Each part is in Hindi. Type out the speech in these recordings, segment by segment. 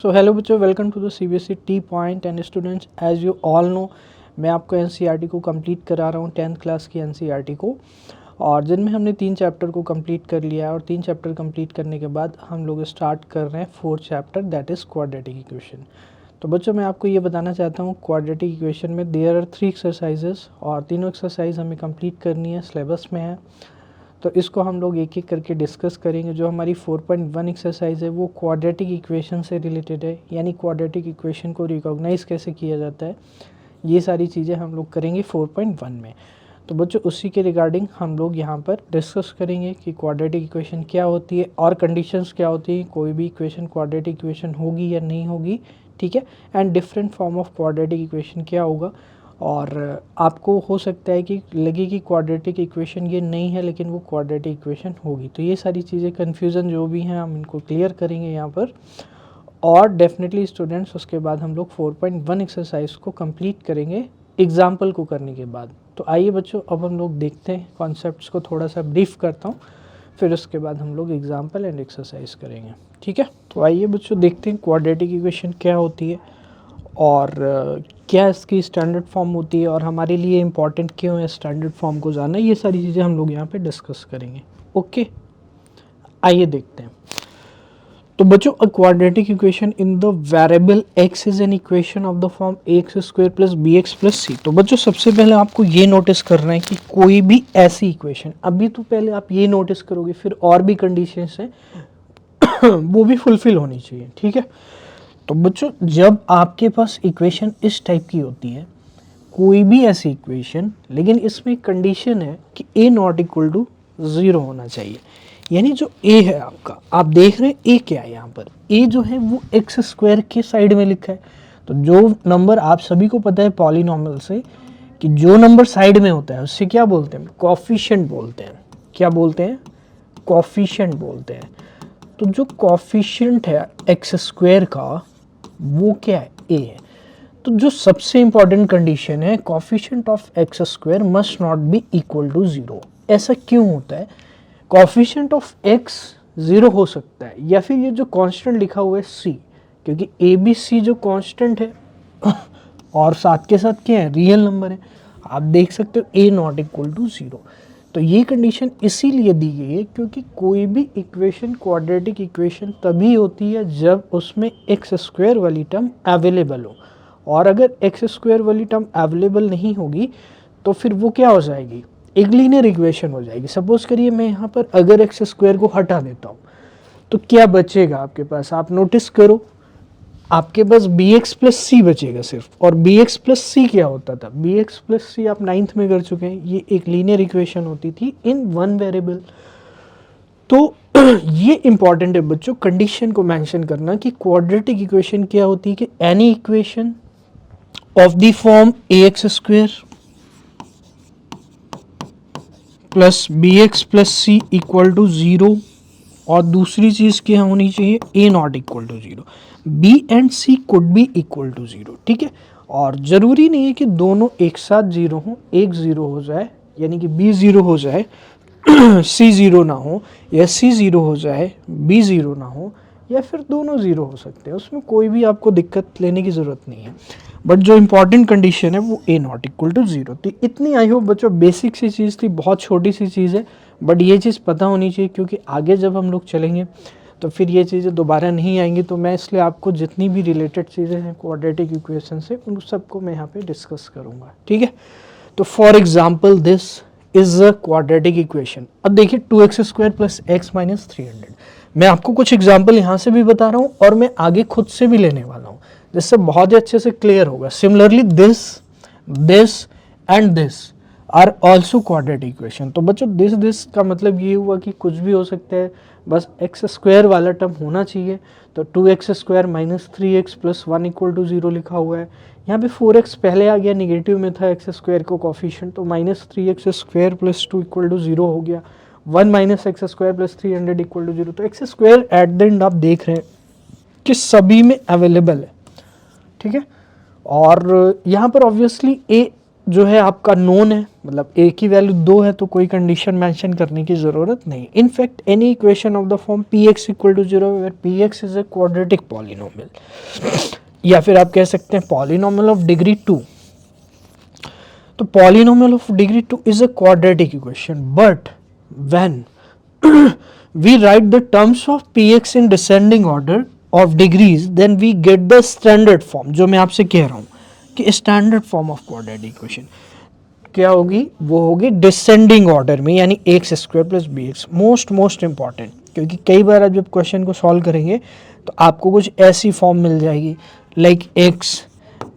सो हेलो बच्चों, welcome to the CBSE T point and students. As you all know, मैं आपको NCERT को कंप्लीट करा रहा हूँ, 10th क्लास की NCERT को। और जिनमें हमने 3 चैप्टर को कंप्लीट कर लिया है और 3 चैप्टर कंप्लीट करने के बाद हम लोग स्टार्ट कर रहे हैं 4th chapter, that is quadratic equation. तो बच्चों, मैं आपको ये बताना चाहता हूँ, क्वाड्रेटिक इक्वेशन में देयर आर 3 एक्सरसाइजेस और तीनों एक्सरसाइज हमें कंप्लीट करनी है, सिलेबस में है। तो इसको हम लोग एक एक करके डिस्कस करेंगे। जो हमारी 4.1 एक्सरसाइज है वो क्वाड्रेटिक इक्वेशन से रिलेटेड है, यानी क्वाड्रेटिक इक्वेशन को रिकॉग्नाइज कैसे किया जाता है, ये सारी चीज़ें हम लोग करेंगे 4.1 में। तो बच्चों, उसी के रिगार्डिंग हम लोग यहाँ पर डिस्कस करेंगे कि क्वाड्रेटिक इक्वेशन क्या होती है और कंडीशंस क्या होती हैं, कोई भी इक्वेशन क्वाड्रेटिक इक्वेशन होगी या नहीं होगी, ठीक है। And different form of quadratic equation क्या होगा। और आपको हो सकता है कि लगे कि क्वाड्रेटिक इक्वेशन ये नहीं है लेकिन वो क्वाड्रेटिक इक्वेशन होगी। तो ये सारी चीज़ें कन्फ्यूज़न जो भी हैं हम इनको क्लियर करेंगे यहाँ पर। और डेफिनेटली स्टूडेंट्स, उसके बाद हम लोग 4.1 एक्सरसाइज को कंप्लीट करेंगे एग्जाम्पल को करने के बाद। तो आइए बच्चों, अब हम लोग देखते हैं, कॉन्सेप्ट्स को थोड़ा सा ब्रीफ करता हूँ, फिर उसके बाद हम लोग एग्जाम्पल एंड एक्सरसाइज करेंगे, ठीक है। तो आइए बच्चों, देखते हैं क्वाड्रेटिक इक्वेशन क्या होती है और क्या इसकी स्टैंडर्ड फॉर्म होती है और हमारे लिए इम्पॉर्टेंट क्यों है स्टैंडर्ड फॉर्म को जानना। ये सारी चीज़ें हम लोग यहाँ पे डिस्कस करेंगे। ओके, आइए देखते हैं। तो बच्चों, अ quadratic equation in the variable x is an equation of the form ax² plus bx plus c। तो बच्चों, सबसे पहले आपको ये नोटिस करना है कि कोई भी ऐसी इक्वेशन, अभी तो पहले आप ये नोटिस करोगे, फिर और भी कंडीशंस हैं वो भी फुलफिल होनी चाहिए, ठीक है। तो बच्चों, जब आपके पास इक्वेशन इस टाइप की होती है, कोई भी ऐसी इक्वेशन, लेकिन इसमें कंडीशन है कि a नॉट इक्वल टू 0 होना चाहिए। यानी जो a है आपका, आप देख रहे हैं a क्या है यहाँ पर, a जो है वो x² के साइड में लिखा है। तो जो नंबर, आप सभी को पता है पॉलिनॉमियल से कि जो नंबर साइड में होता है उससे क्या बोलते हैं, कोफिशिएंट बोलते हैं। क्या बोलते हैं? कोफिशिएंट बोलते हैं। तो जो कोफिशिएंट है x² का, वो क्या है? a है। तो जो सबसे इंपॉर्टेंट कंडीशन है, coefficient of x² must not be equal to 0। ऐसा क्यों होता है? कोफिशिएंट ऑफ x 0 हो सकता है, या फिर ये जो कांस्टेंट लिखा हुआ है c, क्योंकि a b c जो कांस्टेंट है और साथ के साथ क्या है, रियल नंबर है। आप देख सकते हो a नॉट इक्वल टू 0। तो ये कंडीशन इसीलिए दी गई है क्योंकि कोई भी इक्वेशन क्वाड्रेटिक इक्वेशन तभी होती है जब उसमें x² वाली टर्म अवेलेबल हो। और अगर x² वाली टर्म अवेलेबल नहीं होगी तो फिर वो क्या हो जाएगी, एक लीनियर इक्वेशन हो जाएगी। सपोज करिए मैं यहाँ पर अगर x² को हटा देता हूँ तो क्या बचेगा आपके पास, आप नोटिस करो, आपके पास bx प्लस सी बचेगा सिर्फ। और bx प्लस सी क्या होता था, bx प्लस सी आप 9th में कर चुके हैं, ये एक लीनियर इक्वेशन होती थी इन वन वेरिएबल। तो ये इंपॉर्टेंट है बच्चों, कंडीशन को मेंशन करना कि क्वाड्रेटिक इक्वेशन क्या होती है कि any equation of the form ax² plus bx plus C equal to 0, और दूसरी चीज क्या होनी चाहिए, a not equal to 0। b and c could be equal to 0, ठीक है। और जरूरी नहीं है कि दोनों एक साथ 0 हो, एक 0 हो जाए यानी कि b 0 हो जाए c 0 ना हो, या c 0 हो जाए b 0 ना हो, या फिर दोनों 0 हो सकते हैं, उसमें कोई भी आपको दिक्कत लेने की ज़रूरत नहीं है। बट जो इंपॉर्टेंट कंडीशन है वो a नॉट इक्वल टू 0। तो इतनी आई होप बच्चों बेसिक सी चीज़ थी, बहुत छोटी सी चीज़ है, बट ये चीज़ पता होनी चाहिए क्योंकि आगे जब हम लोग चलेंगे तो फिर ये चीज़ें दोबारा नहीं आएंगी। तो मैं इसलिए आपको जितनी भी रिलेटेड चीज़ें हैं क्वाड्रेटिक इक्वेशन से, उन सबको मैं यहाँ पे डिस्कस करूँगा, ठीक है। तो for example this is a quadratic equation. अब देखिए 2x² प्लस x माइनस 300। मैं आपको कुछ एग्जाम्पल यहाँ से भी बता रहा हूँ और मैं आगे खुद से भी लेने वाला हूँ, जिससे बहुत ही अच्छे से क्लियर होगा। Similarly this, this and this are also quadratic equation. तो बच्चों, दिस का मतलब ये हुआ कि कुछ भी हो सकता है, बस x² वाला टर्म होना चाहिए। तो 2x² minus 3x plus 1 equal to 0 लिखा हुआ है। यहाँ पे 4x पहले आ गया, निगेटिव में था x² को कोफिशिएंट, तो minus 3x² plus 2 equal to 0 हो गया। 1 minus x² plus 300 equal to 0। तो x² एट द एंड आप देख रहे हैं कि सभी में अवेलेबल है, ठीक है। और यहाँ पर ऑब्वियसली a जो है आपका नोन है, मतलब a की वैल्यू 2 है तो कोई कंडीशन मेंशन करने की ज़रूरत नहीं। In fact any equation of the form px equal to 0 where px is a quadratic polynomial, या फिर आप कह सकते हैं पॉलिनोमियल ऑफ डिग्री 2। तो polynomial of degree 2 is a quadratic equation, but when we write the terms of px in descending order of degrees, then we get the standard form। जो मैं आपसे कह रहा हूँ कि standard form of quadratic equation क्या होगी, वो होगी डिसेंडिंग ऑर्डर में, यानी x square plus b x. Most important, क्योंकि कई बार आप जब क्वेश्चन को सॉल्व करेंगे तो आपको कुछ ऐसी फॉर्म मिल जाएगी like x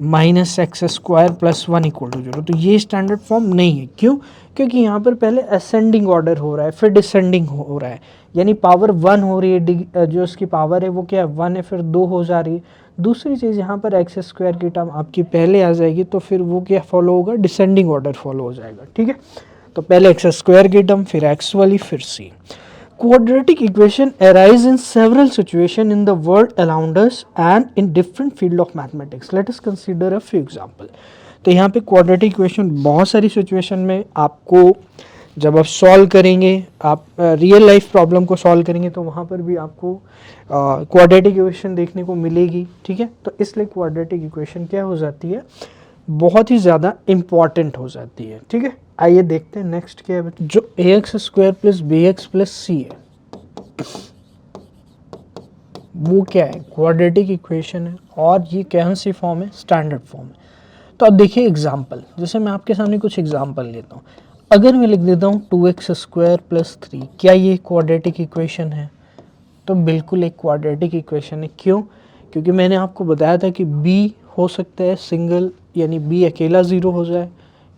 minus x square plus 1 equal to 0। तो ये स्टैंडर्ड फॉर्म नहीं है। क्यों? क्योंकि यहाँ पर पहले असेंडिंग ऑर्डर हो रहा है, फिर डिसेंडिंग हो रहा है, यानी पावर 1 हो रही है, जो इसकी पावर है वो क्या है 1 है, फिर 2 हो जा रही है। दूसरी चीज़ यहाँ पर एक्स स्क्वायर की टर्म आपकी पहले आ जाएगी, तो फिर वो क्या फॉलो होगा, डिसेंडिंग ऑर्डर फॉलो हो जाएगा। ठीक है, तो पहले एक्स स्क्वायर की टर्म, फिर एक्स वाली, फिर सी। Quadratic equation arise in several situations in the world around us and in different field of mathematics. Let us consider a few example. तो यहाँ पे क्वाड्रेटिक इक्वेशन बहुत सारी सिचुएशन में आपको जब आप सॉल्व करेंगे, आप रियल लाइफ प्रॉब्लम को सॉल्व करेंगे तो वहाँ पर भी आपको क्वाड्रेटिक इक्वेशन देखने को मिलेगी। ठीक है, तो इसलिए क्वाड्रेटिक इक्वेशन क्या हो जाती है, बहुत ही ज़्यादा इम्पॉर्टेंट हो जाती है। ठीक है, आइए देखते हैं नेक्स्ट क्या है। जो a x square plus b x plus c है वो क्या है, क्वाड्रेटिक इक्वेशन है, और ये कौन सी फॉर्म है, स्टैंडर्ड फॉर्म है। तो अब देखिए एग्जाम्पल, जैसे मैं आपके सामने कुछ एग्जाम्पल लेता हूँ। अगर मैं लिख देता हूँ 2x स्क्वायर प्लस 3, क्या ये क्वाड्रेटिक इक्वेशन है? तो बिल्कुल एक क्वाड्रेटिक इक्वेशन है। क्यों? क्योंकि मैंने आपको बताया था कि b हो सकता है सिंगल, यानी b अकेला ज़ीरो हो जाए,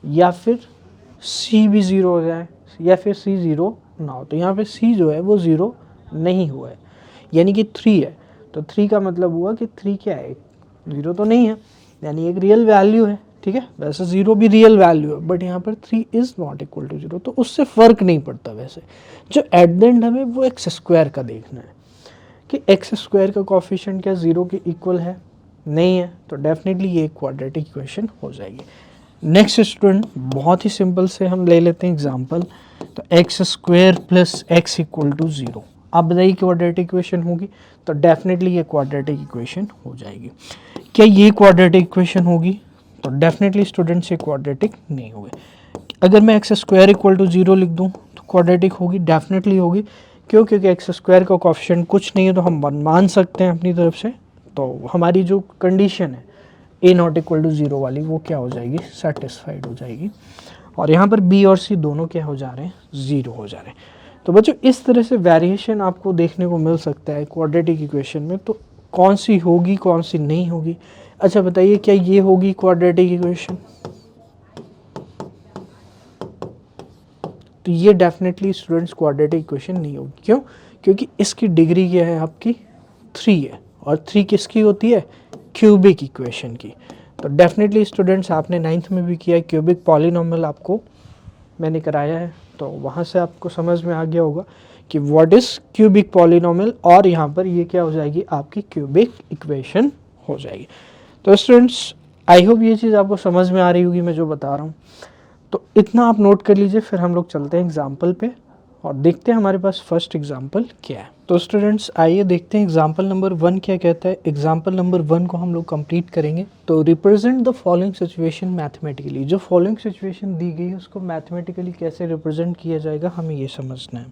या फिर c भी ज़ीरो हो जाए, या फिर c ज़ीरो ना हो। तो यहाँ पे c जो है वो ज़ीरो नहीं हुआ है, यानी कि 3 है। तो 3 का मतलब हुआ कि 3 क्या है, ज़ीरो तो नहीं है, यानी एक रियल वैल्यू है। ठीक है, वैसे 0 भी रियल वैल्यू है, बट यहाँ पर 3 इज़ नॉट इक्वल टू 0, तो उससे फ़र्क नहीं पड़ता। वैसे जो एट द एंड हमें वो एक्स स्क्वायर का देखना है कि एक्स स्क्वायर का कोफिशिएंट क्या 0 के इक्वल है, नहीं है, तो डेफिनेटली ये क्वाड्रेटिक इक्वेशन हो जाएगी। नेक्स्ट स्टूडेंट, बहुत ही सिंपल से हम ले लेते हैं एग्जांपल। तो x square plus x equal to 0, आप बताइए क्वाड्रेटिक इक्वेशन होगी? तो डेफिनेटली ये क्वाड्रेटिक इक्वेशन हो जाएगी। क्या ये क्वाड्रेटिक इक्वेशन होगी? तो डेफिनेटली स्टूडेंट्स ये क्वाड्रेटिक नहीं होगी। अगर मैं एक्स स्क्वायर इक्वल टू 0 लिख दूँ तो क्वाड्रेटिक होगी? डेफिनेटली होगी। क्यों? क्योंकि एक्स स्क्वायर का कोफिशिएंट कुछ नहीं है, तो हम मान सकते हैं अपनी तरफ से। तो हमारी जो कंडीशन है ए नॉट इक्वल टू 0 वाली, वो क्या हो जाएगी, सेटिस्फाइड हो जाएगी। और यहाँ पर बी और सी दोनों क्या हो जा रहे हैं, 0 हो जा रहे हैं। तो बच्चों इस तरह से वेरिएशन आपको देखने को मिल सकता है क्वाड्रेटिक इक्वेशन में। तो कौन सी होगी, कौन सी नहीं होगी? अच्छा बताइए, क्या ये होगी क्वाड्रेटिक इक्वेशन? तो ये डेफिनेटली स्टूडेंट्स क्वाड्रेटिक इक्वेशन नहीं होगी। क्यों? क्योंकि इसकी डिग्री क्या है आपकी, 3 है, और 3 किसकी होती है, क्यूबिक इक्वेशन की। तो डेफिनेटली स्टूडेंट्स आपने 9th में भी किया है, क्यूबिक पॉलिनोमियल आपको मैंने कराया है, तो वहाँ से आपको समझ में आ गया होगा कि व्हाट इज़ क्यूबिक पॉलिनोमियल, और यहाँ पर ये क्या हो जाएगी, आपकी क्यूबिक इक्वेशन हो जाएगी। तो स्टूडेंट्स आई होप ये चीज़ आपको समझ में आ रही होगी मैं जो बता रहा हूँ। तो इतना आप नोट कर लीजिए, फिर हम लोग चलते हैं एग्जाम्पल पे और देखते हैं हमारे पास फर्स्ट एग्जाम्पल क्या है। तो स्टूडेंट्स आइए देखते हैं एग्जाम्पल नंबर 1 क्या कहता है। एग्जाम्पल नंबर 1 को हम लोग कंप्लीट करेंगे। तो represent the following situation mathematically, जो फॉलोइंग सिचुएशन दी गई है उसको मैथमेटिकली कैसे रिप्रेजेंट किया जाएगा, हमें ये समझना है।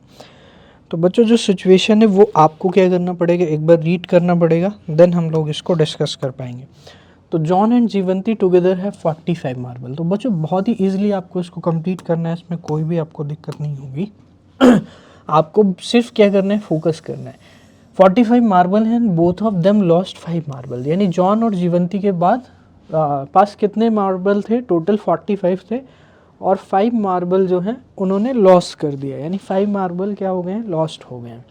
तो बच्चों जो सिचुएशन है वो आपको क्या करना पड़ेगा, एक बार रीड करना पड़ेगा, देन हम लोग इसको डिस्कस कर पाएंगे। तो जॉन एंड जीवंती टुगेदर है 45 मार्बल। तो बच्चों बहुत ही ईजिली आपको इसको कंप्लीट करना है, इसमें कोई भी आपको दिक्कत नहीं होगी। आपको सिर्फ क्या करना है, फोकस करना है। 45 मार्बल हैं, both of them lost 5 marble, यानी जॉन और जीवंती के बाद पास कितने मार्बल थे, टोटल 45 थे, और 5 मार्बल जो हैं उन्होंने लॉस कर दिया, यानी 5 मार्बल क्या हो गए हैं, लॉस्ट हो गए हैं।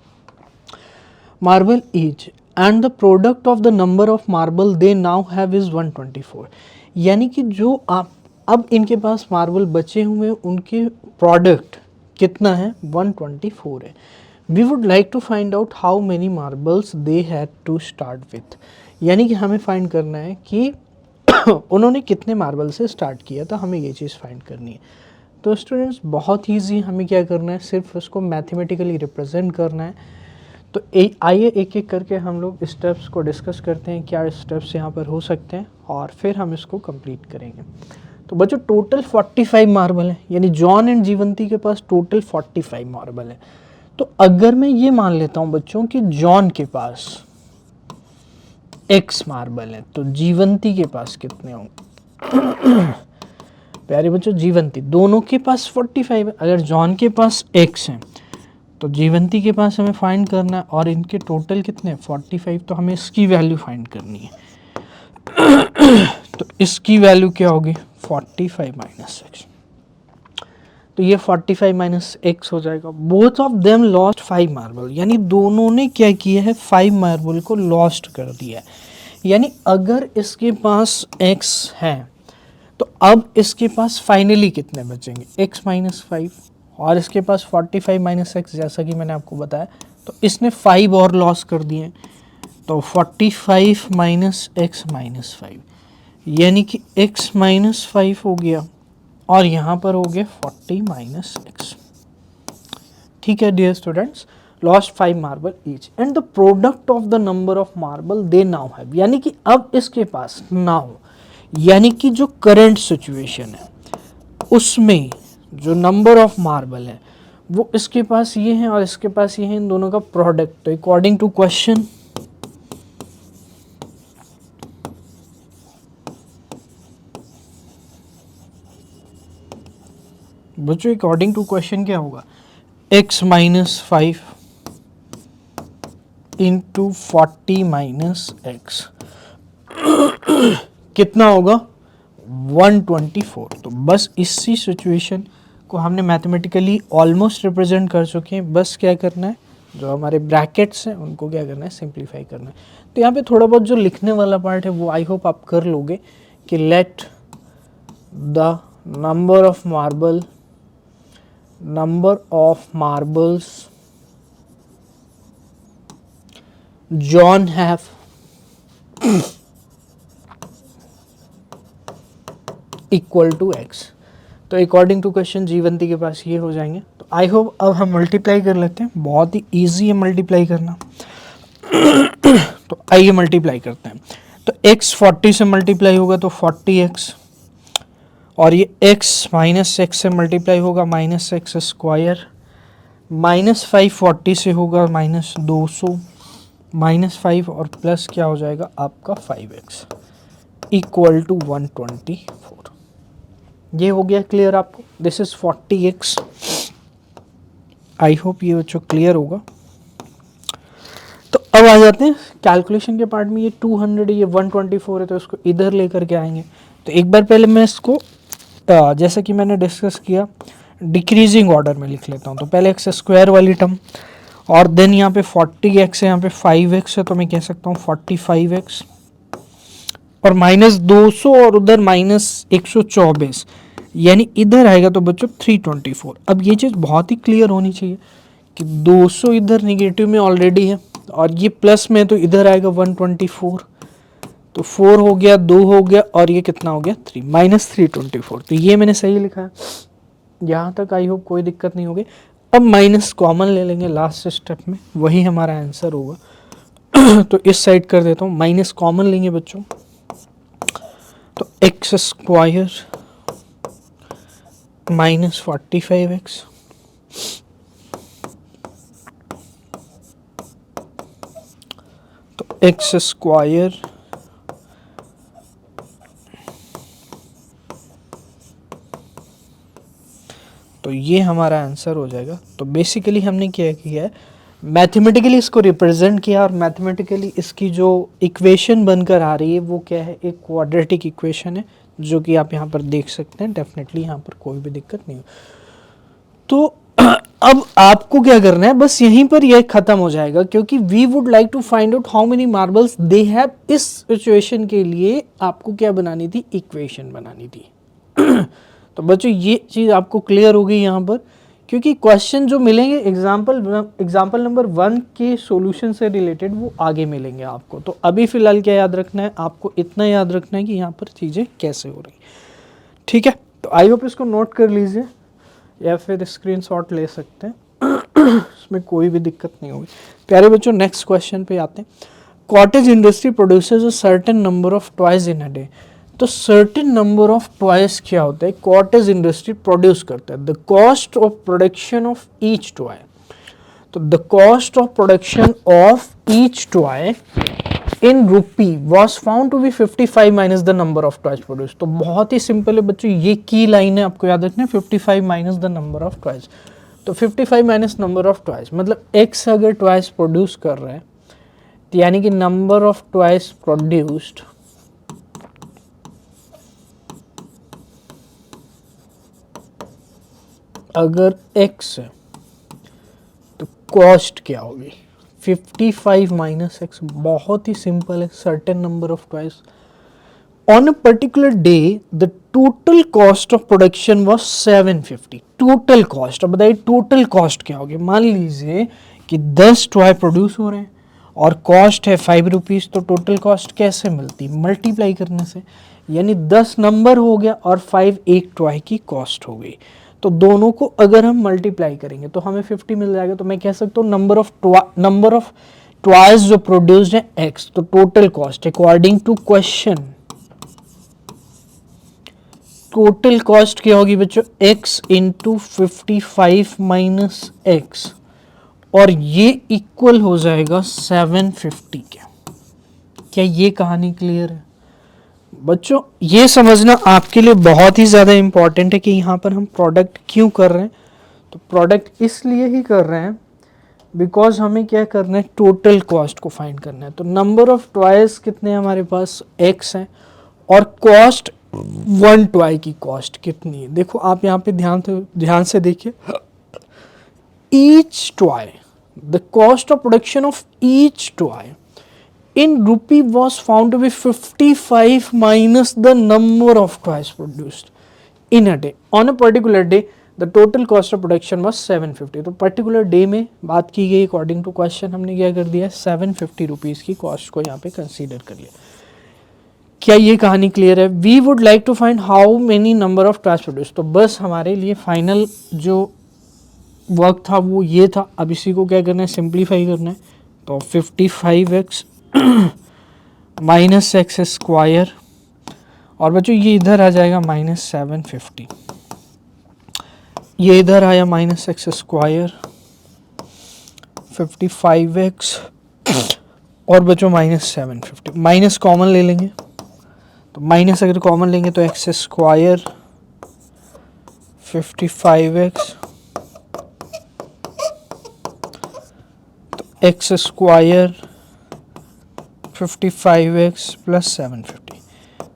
Marble each and the product of the number of marble they now have is 124, यानी कि जो आप अब इनके पास मार्बल बचे हुए उनके प्रोडक्ट कितना है, 124 है। We would like to find out how many marbles they had to start with, यानी कि हमें फाइंड करना है कि उन्होंने कितने मार्बल से स्टार्ट किया था, हमें ये चीज़ फाइंड करनी है। तो स्टूडेंट्स बहुत ईजी, हमें क्या करना है, सिर्फ उसको मैथमेटिकली रिप्रेजेंट करना है। तो आइए एक एक करके हम लोग स्टेप्स को डिस्कस करते हैं, क्या स्टेप्स यहाँ पर हो सकते हैं, और फिर हम इसको कंप्लीट करेंगे। तो बच्चों टोटल 45 मार्बल है, यानी जॉन एंड जीवंती के पास टोटल 45 मार्बल है। तो अगर मैं ये मान लेता हूँ बच्चों कि जॉन के पास x मार्बल है, तो जीवंती के पास कितने होंगे? प्यारे बच्चों जीवंती दोनों के पास 45 है। अगर जॉन के पास x है तो जीवंती के पास हमें फाइंड करना है, और इनके टोटल कितने 45, तो हमें इसकी वैल्यू फाइंड करनी है। तो इसकी वैल्यू क्या होगी 45 माइनस एक्स, तो ये 45 माइनस एक्स हो जाएगा। Both of them lost 5 marble, यानी दोनों ने क्या किया है 5 मार्बल को लॉस्ट कर दिया है। यानी अगर इसके पास x है तो अब इसके पास फाइनली कितने बचेंगे x माइनस 5, और इसके पास 45 माइनस एक्स, जैसा कि मैंने आपको बताया, तो इसने 5 और लॉस कर दिए, तो 45 माइनस एक्स माइनस 5, यानी कि x माइनस 5 हो गया, और यहाँ पर हो गया 40 माइनस एक्स। ठीक है dear students, lost 5 marble each and the product of the number of marble they now have, यानी कि अब इसके पास नाउ, यानी कि जो करंट सिचुएशन है उसमें जो नंबर ऑफ मार्बल है वो इसके पास ये है और इसके पास ये है, इन दोनों का प्रोडक्ट। तो अकॉर्डिंग टू क्वेश्चन बच्चों, अकॉर्डिंग टू क्वेश्चन क्या होगा, x minus 5 into 40 minus x कितना होगा 124। तो बस इसी सिचुएशन को हमने मैथमेटिकली ऑलमोस्ट रिप्रेजेंट कर चुके हैं। बस क्या करना है, जो हमारे ब्रैकेट्स हैं उनको क्या करना है, सिंप्लीफाई करना है। तो यहाँ पे थोड़ा बहुत जो लिखने वाला पार्ट है वो आई होप आप कर लोगे, कि let the number of marbles John have equal to x. तो अकॉर्डिंग टू क्वेश्चन जीवंती के पास ये हो जाएंगे। तो आई होप अब हम मल्टीप्लाई कर लेते हैं, बहुत ही इजी है मल्टीप्लाई करना। तो आइए मल्टीप्लाई करते हैं। तो x 40 से मल्टीप्लाई होगा तो 40x, और ये x माइनस एक्स से मल्टीप्लाई होगा माइनस एक्स स्क्वायर, माइनस 5 40 से होगा माइनस 200, माइनस 5 और प्लस क्या हो जाएगा आपका 5x इक्वल टू 124। ये हो गया क्लियर आपको, this is 40x। I hope ये बच्चों क्लियर होगा। तो अब आ जाते हैं कैलकुलेशन के पार्ट में। ये 200 है, ये 124 है, तो इसको इधर लेकर के आएंगे। तो एक बार पहले मैं इसको जैसा कि मैंने डिस्कस किया डिक्रीजिंग ऑर्डर में लिख लेता हूँ। तो पहले एक्स स्क्वायर वाली टर्म, और देन यहाँ पे 40x है, यहाँ पे 5x है, तो मैं कह सकता हूँ 45x, और माइनस 200 और उधर माइनस 124, यानी इधर आएगा तो बच्चों 324। अब ये चीज़ बहुत ही क्लियर होनी चाहिए कि 200 इधर नेगेटिव में ऑलरेडी है, और ये प्लस में, तो इधर आएगा 124, तो 4 हो गया, 2 हो गया, और ये कितना हो गया 3, माइनस 324। तो ये मैंने सही लिखा है, यहाँ तक आई होप कोई दिक्कत नहीं होगी। अब माइनस कॉमन ले लेंगे लास्ट स्टेप में, वही हमारा आंसर होगा। तो इस साइड कर देता हूँ, माइनस कॉमन लेंगे बच्चों, तो एक्स स्क्वायर माइनस 45x तो एक्स स्क्वायर तो ये हमारा आंसर हो जाएगा। तो बेसिकली हमने क्या किया है, मैथमेटिकली इसको रिप्रेजेंट किया, और मैथमेटिकली इसकी जो इक्वेशन बनकर आ रही है वो क्या है, एक क्वाड्रेटिक इक्वेशन है, जो कि आप यहाँ पर देख सकते हैं। डेफिनेटली यहाँ पर कोई भी दिक्कत नहीं हो। तो अब आपको क्या करना है, बस यहीं पर यह खत्म हो जाएगा, क्योंकि we would like to find out how many marbles they have. इस सिचुएशन के लिए आपको क्या बनानी थी, इक्वेशन बनानी थी। तो बच्चों ये चीज़ आपको क्लियर हो गई यहाँ पर क्योंकि क्वेश्चन जो मिलेंगे एग्जाम्पल नंबर 1 के सॉल्यूशन से रिलेटेड वो आगे मिलेंगे आपको। तो अभी फ़िलहाल क्या याद रखना है आपको, इतना याद रखना है कि यहाँ पर चीज़ें कैसे हो रही, ठीक है। तो आई होप इसको नोट कर लीजिए या फिर स्क्रीनशॉट ले सकते हैं इसमें कोई भी दिक्कत नहीं होगी। प्यारे बच्चों नेक्स्ट क्वेश्चन पे आते हैं। Cottage industry produces a certain number of toys in a day. तो सर्टेन नंबर ऑफ टॉयज क्या होता है, कॉटेज इंडस्ट्री प्रोड्यूस करता है। The cost of production of each toy, तो the cost of production of each toy in rupee was found to be 55 minus the number of toys produce. तो बहुत ही सिंपल है बच्चों, ये की लाइन है, आपको याद रखना है 55 minus the number of toys. तो 55 माइनस नंबर ऑफ टॉयज मतलब x अगर टॉयज प्रोड्यूस कर रहा है तो यानी कि नंबर ऑफ टॉयज प्रोड्यूस्ड अगर x है तो कॉस्ट क्या होगी 55 माइनस एक्स। बहुत ही सिंपल है, certain number of toys on a particular day the total cost of production was 750। Total cost, अब बताइए टोटल कॉस्ट क्या होगी। मान लीजिए कि 10 टॉय प्रोड्यूस हो रहे हैं और कॉस्ट है 5 रुपीज़, तो टोटल कॉस्ट कैसे मिलती, मल्टीप्लाई करने से, यानी 10 नंबर हो गया और 5 एक टॉय की कॉस्ट हो गई। तो दोनों को अगर हम मल्टीप्लाई करेंगे तो हमें 50 मिल जाएगा। तो मैं कह सकता हूँ नंबर ऑफ टॉयज जो प्रोड्यूस्ड है x, तो total cost according to question, total cost क्या होगी बच्चों x इंटू 55 माइनस एक्स, और ये इक्वल हो जाएगा 750 के। क्या ये कहानी क्लियर है बच्चों? ये समझना आपके लिए बहुत ही ज़्यादा इंपॉर्टेंट है कि यहाँ पर हम प्रोडक्ट क्यों कर रहे हैं। तो प्रोडक्ट इसलिए ही कर रहे हैं बिकॉज हमें क्या करना है, टोटल कॉस्ट को फाइंड करना है। तो नंबर ऑफ टॉयज कितने हमारे पास x हैं और कॉस्ट 1 टॉय की कॉस्ट कितनी है। देखो आप यहाँ पे ध्यान से देखिए, each toy the cost of production of each toy in rupee was found to be 55 minus the number of toys produced in a day. On a particular day, the total cost of production was 750. तो particular day में बात की गई according to question, हमने क्या कर दिया 750 रुपीज़ की कॉस्ट को यहाँ पे कंसीडर कर लिया। क्या ये कहानी क्लियर है? We would like to find how many number of toys produced. तो बस हमारे लिए फाइनल जो वर्क था वो ये था। अब इसी को क्या करना है, सिंप्लीफाई करना है। तो 55x माइनस एक्स स्क्वायर, और बच्चों ये इधर आ जाएगा माइनस 750, ये इधर आया माइनस एक्स स्क्वायर 55x और बच्चों माइनस 750, माइनस कॉमन ले लेंगे तो माइनस अगर कॉमन लेंगे तो एक्स स्क्वायर 55x तो एक्स स्क्वायर 55x प्लस 750।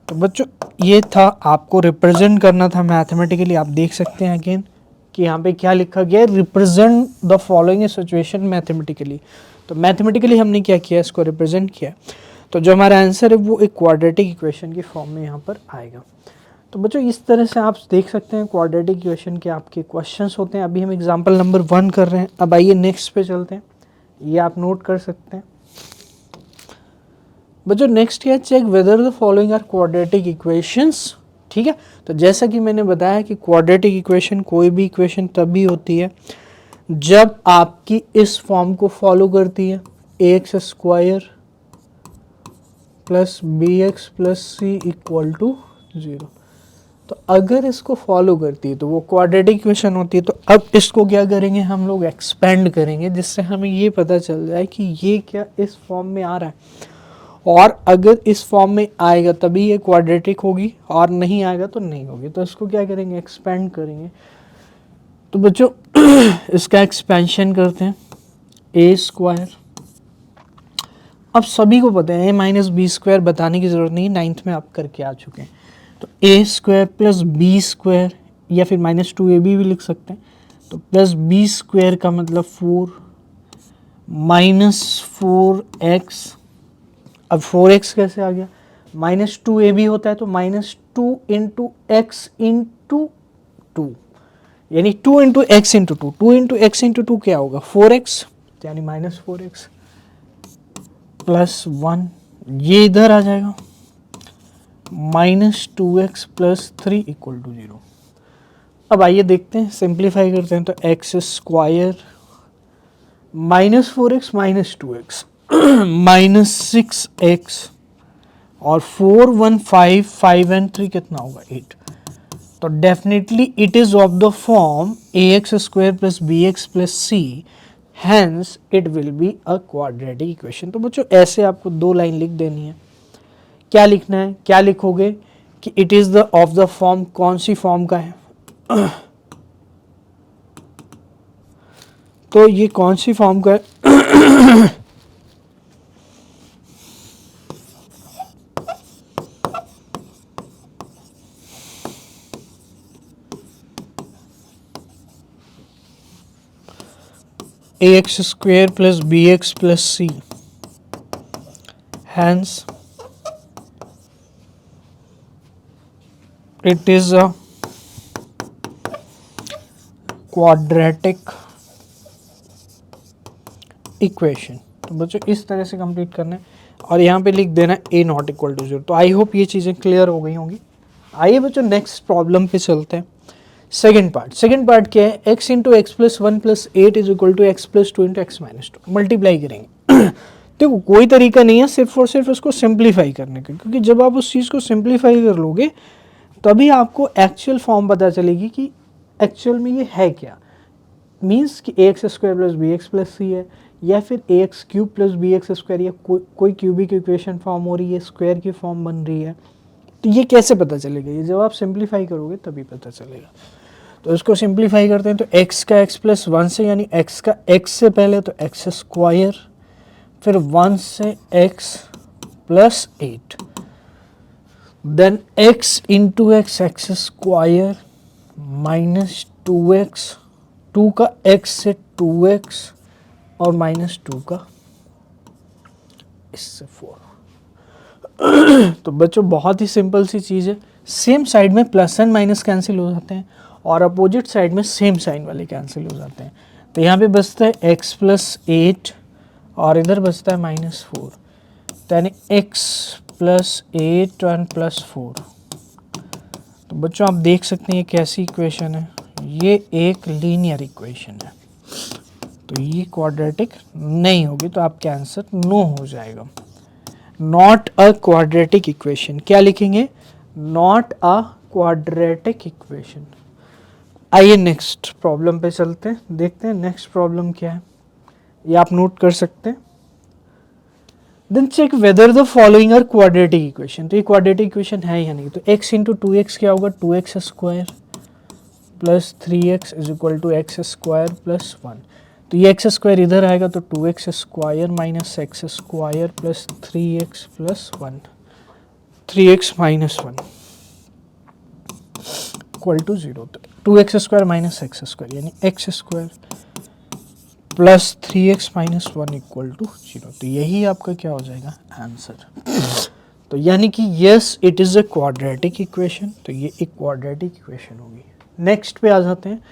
तो बच्चों ये था, आपको रिप्रेजेंट करना था मैथमेटिकली। आप देख सकते हैं अगेन कि यहाँ पे क्या लिखा गया है, represent the following situation mathematically. तो मैथमेटिकली हमने क्या किया, इसको रिप्रेजेंट किया। तो जो हमारा आंसर है वो एक क्वाड्रेटिक इक्वेशन की फॉर्म में यहाँ पर आएगा। तो बच्चों इस तरह से आप देख सकते हैं क्वाड्रेटिक इक्वेशन के आपके क्वेश्चंस होते हैं। अभी हम एग्जांपल नंबर 1 कर रहे हैं। अब आइए नेक्स्ट पे चलते हैं, ये आप नोट कर सकते हैं बच्चों। नेक्स्ट क्या, check whether the following are quadratic equations. ठीक है, तो जैसा कि मैंने बताया कि क्वाड्रेटिक इक्वेशन कोई भी इक्वेशन तभी होती है जब आपकी इस फॉर्म को फॉलो करती है, ax square plus b x plus C equal to 0। तो अगर इसको फॉलो करती है तो वो क्वाड्रेटिक इक्वेशन होती है। तो अब इसको क्या करेंगे, हम लोग एक्सपेंड करेंगे जिससे हमें ये पता चल जाए कि ये क्या इस फॉर्म में आ रहा है, और अगर इस फॉर्म में आएगा तभी ये क्वाड्रेटिक होगी और नहीं आएगा तो नहीं होगी। तो इसको क्या करेंगे, एक्सपेंड करेंगे। तो बच्चों इसका एक्सपेंशन करते हैं, ए स्क्वायर। अब सभी को पता है a माइनस बी स्क्वायर, बताने की ज़रूरत नहीं, 9th में आप करके आ चुके हैं। तो ए स्क्वायर प्लस बी स्क्वायर, या फिर माइनस 2ab भी लिख सकते हैं। तो प्लस बी स्क्वायर का मतलब 4 माइनस 4x। अब 4x कैसे आ गया, माइनस 2ab होता है तो माइनस 2 इंटू एक्स इंटू 2, यानी 2 into x into two, 2 into x into two क्या होगा 4x, यानी -4x प्लस 1, ये इधर आ जाएगा -2x प्लस 3 इक्वल टू 0। अब आइए देखते हैं, सिंप्लीफाई करते हैं। तो x square -4x -2x -6x और 4 1 5 5 एंड 3 कितना होगा 8। तो definitely it is of the form ax square plus bx plus c, hence it will be a quadratic equation. तो बच्चों ऐसे आपको 2 लाइन लिख देनी है। क्या लिखना है, क्या लिखोगे कि it is the of the form, कौन सी फॉर्म का है तो ये कौन सी फॉर्म का है ax square plus bx plus c, hence it is a quadratic equation. तो बच्चों इस तरह से कंप्लीट करना है और यहाँ पे लिख देना a नॉट इक्वल टू 0। तो आई होप ये चीज़ें क्लियर हो गई होंगी। आइए बच्चों नेक्स्ट प्रॉब्लम पे चलते हैं। सेकंड पार्ट क्या है, x इंटू एक्स प्लस 1 प्लस 8 is equal to x plus 2 into x minus 2, multiply करेंगे देखो कोई तरीका नहीं है सिर्फ और सिर्फ उसको सिंप्लीफाई करने का, क्योंकि जब आप उस चीज़ को सिंप्लीफाई कर लोगे तभी आपको एक्चुअल फॉर्म पता चलेगी कि एक्चुअल में ये है क्या। मीन्स कि a x square plus b x plus c है, या फिर a x cube plus b x square, या कोई क्यूबिक इक्वेशन फॉर्म हो रही है, स्क्वायर की फॉर्म बन रही है। तो ये कैसे पता चलेगा, ये जब आप सिंप्लीफाई करोगे तभी पता चलेगा। तो इसको सिंप्लीफाई करते हैं। तो x का x प्लस 1 से, यानी x का x से पहले तो x स्क्वायर, फिर 1 से x plus 8, then x into x x square minus 2x, 2 का x से 2x और माइनस 2 का इससे 4। तो बच्चों बहुत ही सिंपल सी चीज़ है। सेम साइड में प्लस एंड माइनस कैंसिल हो जाते हैं और अपोजिट साइड में सेम साइन वाले कैंसिल हो जाते हैं। तो यहाँ पे बचता है x प्लस 8 और इधर बचता है -4, यानी x प्लस 8 एंड प्लस 4। तो बच्चों आप देख सकते हैं ये कैसी इक्वेशन है, ये एक लीनियर इक्वेशन है। तो ये क्वाड्रेटिक नहीं होगी, तो आपका आंसर नो हो जाएगा। नॉट अ क्वाड्रेटिक इक्वेशन, क्या लिखेंगे, नॉट अ क्वाड्रेटिक इक्वेशन। आइए नेक्स्ट प्रॉब्लम पे चलते हैं, देखते हैं नेक्स्ट प्रॉब्लम क्या है, ये आप नोट कर सकते हैं। Then check whether the following are quadratic equation. तो ये क्वाड्रेटिक इक्वेशन है या नहीं। तो x इंटू 2x क्या होगा, 2x square plus 3x is equal to x square plus 1। तो ये एक्स स्क्वायर इधर आएगा तो 2x square minus x square plus 3x plus 1, 3x minus 1 equal to 0। तो 2x square minus x square यानी x square plus 3x minus 1 equal to 0। तो यही आपका क्या हो जाएगा आंसर। तो यानी कि yes it is a quadratic equation. तो ये एक क्वाड्रेटिक इक्वेशन होगी। नेक्स्ट पे आ जाते हैं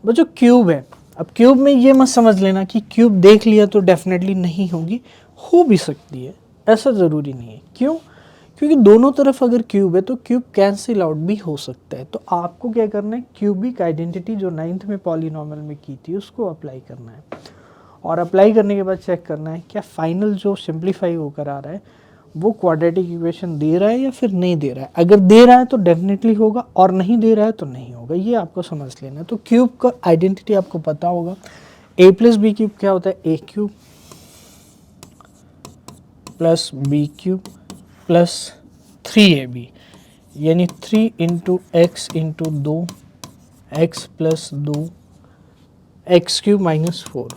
बच्चों, क्यूब है। अब क्यूब में ये मत समझ लेना कि क्यूब देख लिया तो डेफिनेटली नहीं होगी, हो भी सकती है, ऐसा ज़रूरी नहीं है। क्यों, क्योंकि दोनों तरफ अगर क्यूब है तो क्यूब कैंसिल आउट भी हो सकता है। तो आपको क्या करना है, क्यूबिक आइडेंटिटी जो 9th में पॉलीनॉमियल में की थी उसको अप्लाई करना है, और अप्लाई करने के बाद चेक करना है क्या फाइनल जो सिंप्लीफाई होकर आ रहा है वो क्वाड्रेटिक इक्वेशन दे रहा है या फिर नहीं दे रहा है। अगर दे रहा है तो डेफिनेटली होगा, और नहीं दे रहा है तो नहीं होगा, ये आपको समझ लेना है। तो क्यूब का आइडेंटिटी आपको पता होगा, a प्लस बी क्यूब क्या होता है, a cube plus b cube plus 3ab, यानी 3 into x into 2 x plus 2 x cube minus 4।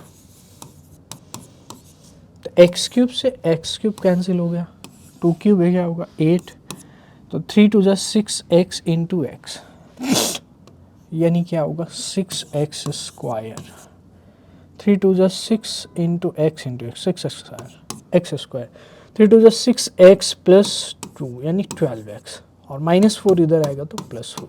तो एक्स क्यूब से एक्स क्यूब कैंसिल हो गया, 2 क्यूब है क्या होगा 8, तो 3 टू जा 6x इंटू एक्स, यानी क्या होगा 6x स्क्वायर, 3 टू जा 6 into x into x 6 square, 3 two जा 6x प्लस 2 यानी 12x, और -4 इधर आएगा तो +4।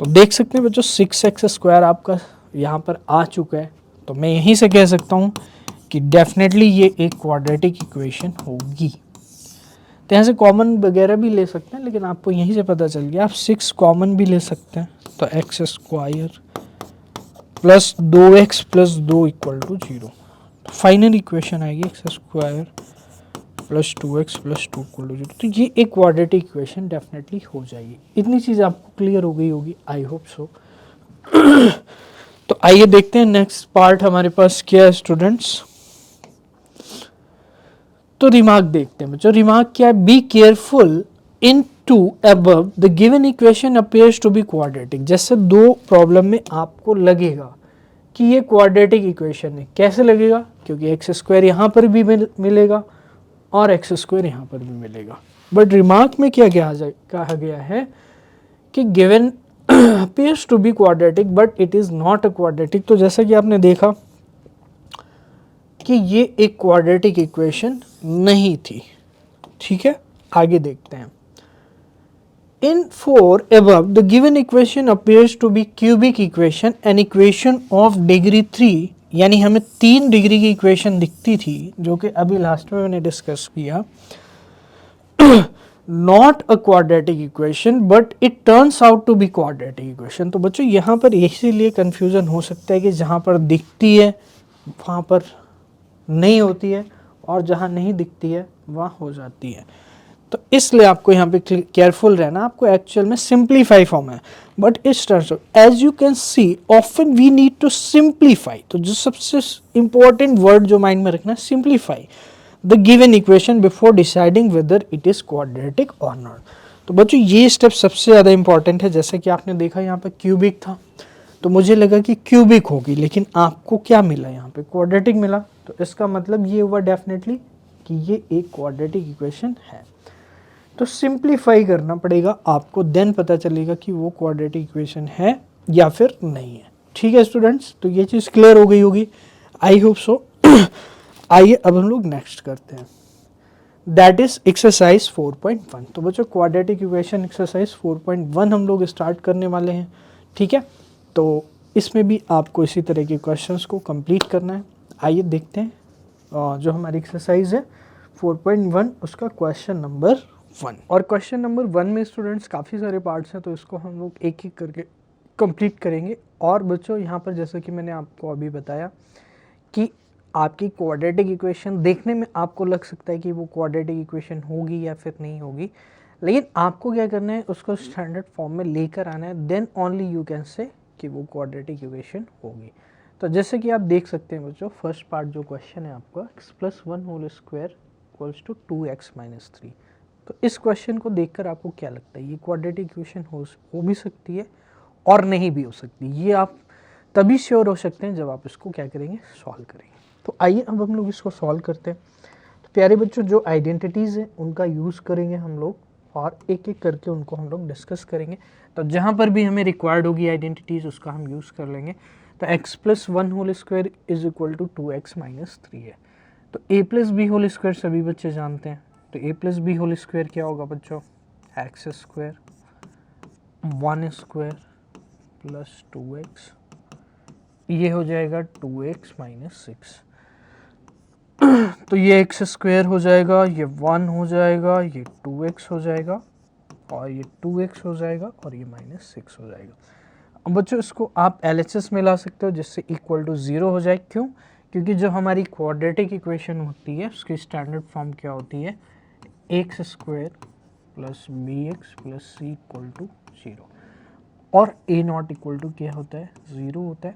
तो देख सकते हैं बच्चों 6x² आपका यहाँ पर आ चुका है, तो मैं यहीं से कह सकता हूँ कि डेफिनेटली ये एक क्वाड्रेटिक इक्वेशन होगी। तो यहाँ से कॉमन वगैरह भी ले सकते हैं, लेकिन आपको यहीं से पता चल गया। आप 6 कॉमन भी ले सकते हैं, तो x² plus 2x plus 2 equal to 0। Final equation आएगी x² plus 2x plus 2 equal to 0। तो ये एक क्वाड्रेटिक इक्वेशन डेफिनेटली हो जाएगी। इतनी चीज़ आपको क्लियर हो गई होगी, आई होप सो। तो आइए देखते हैं नेक्स्ट पार्ट हमारे पास क्या है स्टूडेंट्स। तो रिमार्क देखते हैं बच्चों। रिमार्क क्या है? Be careful in two above the given equation appears to be quadratic. जैसे दो प्रॉब्लम में आपको लगेगा कि ये क्वाड्रेटिक इक्वेशन है। कैसे लगेगा? क्योंकि x² यहाँ पर भी मिलेगा और x² यहाँ पर भी मिलेगा। बट रिमार्क में क्या कहा गया है कि given appears to be quadratic but it is not a quadratic। तो जैसा कि आपने देखा कि ये एक क्वाड्रेटिक इक्वेशन नहीं थी। ठीक है, आगे देखते हैं। In 4 above the given equation appears to be cubic equation, an equation of degree 3, यानी हमें 3 डिग्री की इक्वेशन दिखती थी जो कि अभी लास्ट में मैंने डिस्कस किया। Not a quadratic equation but it turns out to be quadratic equation. तो बच्चों यहाँ पर इसीलिए कंफ्यूजन हो सकता है कि जहाँ पर दिखती है वहाँ पर नहीं होती है और जहाँ नहीं दिखती है वहाँ हो जाती है। तो इसलिए आपको यहाँ पे केयरफुल रहना। आपको एक्चुअल में सिंप्लीफाई फॉर्म है, बट इस terms as you can see often we need to simplify. तो जो सबसे इंपॉर्टेंट वर्ड जो माइंड में रखना है, simplify the given equation before deciding whether it is quadratic और नॉट। तो बच्चों ये स्टेप सबसे ज़्यादा इंपॉर्टेंट है। जैसे कि आपने देखा यहाँ पे क्यूबिक था, तो मुझे लगा कि क्यूबिक होगी, लेकिन आपको क्या मिला? यहाँ पे क्वाड्रेटिक मिला। तो इसका मतलब ये हुआ डेफिनेटली कि ये एक क्वाड्रेटिक इक्वेशन है। तो सिंप्लीफाई करना पड़ेगा आपको, देन पता चलेगा कि वो क्वाड्रेटिक इक्वेशन है या फिर नहीं है। ठीक है स्टूडेंट्स, तो ये चीज़ क्लियर हो गई होगी, आई होप सो। आइए अब हम लोग नेक्स्ट करते हैं, दैट इज एक्सरसाइज 4.1। तो बच्चों क्वाड्रेटिक इक्वेशन एक्सरसाइज 4.1 हम लोग स्टार्ट करने वाले हैं। ठीक है, तो इसमें भी आपको इसी तरह के क्वेश्चंस को कंप्लीट करना है। आइए देखते हैं जो हमारी एक्सरसाइज है 4.1 उसका क्वेश्चन नंबर 1। और क्वेश्चन नंबर 1 में स्टूडेंट्स काफ़ी सारे पार्ट्स हैं, तो इसको हम लोग एक एक करके कंप्लीट करेंगे। और बच्चों यहाँ पर जैसे कि मैंने आपको अभी बताया कि आपकी क्वाड्रेटिक इक्वेशन देखने में आपको लग सकता है कि वो क्वाड्रेटिक इक्वेशन होगी या फिर नहीं होगी, लेकिन आपको क्या करना है, उसको स्टैंडर्ड फॉर्म में लेकर आना है, then only you can say कि वो क्वाड्रेटिक इक्वेशन होगी। तो जैसे कि आप देख सकते हैं बच्चों, फर्स्ट पार्ट जो क्वेश्चन है आपका x+1 whole square equals to 2x - 3। तो इस क्वेश्चन को देखकर आपको क्या लगता है, ये क्वाड्रेटिक इक्वेशन हो भी सकती है और नहीं भी हो सकती। ये आप तभी श्योर हो सकते हैं जब आप इसको क्या करेंगे, सॉल्व करेंगे। तो आइए अब हम लोग इसको सॉल्व करते हैं। तो प्यारे बच्चों, जो आइडेंटिटीज़ हैं उनका यूज़ करेंगे हम लोग और एक एक करके उनको हम लोग डिस्कस करेंगे। तो जहाँ पर भी हमें रिक्वायर्ड होगी आइडेंटिटीज़ उसका हम यूज़ कर लेंगे। तो x+1 whole square is equal to 2x - 3 है। तो a+b होल स्क्वायर सभी बच्चे जानते हैं। तो a+b होल स्क्वायर क्या होगा बच्चों, x² 1² प्लस 2x, ये हो जाएगा 2x - 6। तो ये x² हो जाएगा, ये 1 हो जाएगा, ये 2x हो जाएगा और ये 2x हो जाएगा और ये -6 हो जाएगा। अब बच्चों इसको आप LHS में ला सकते हो जिससे इक्वल टू 0 हो जाए। क्यों? क्योंकि जो हमारी क्वाड्रेटिक इक्वेशन होती है उसकी स्टैंडर्ड फॉर्म क्या होती है, x² plus bx plus c equal to 0 और a0 इक्वल टू क्या होता है, 0 होता है।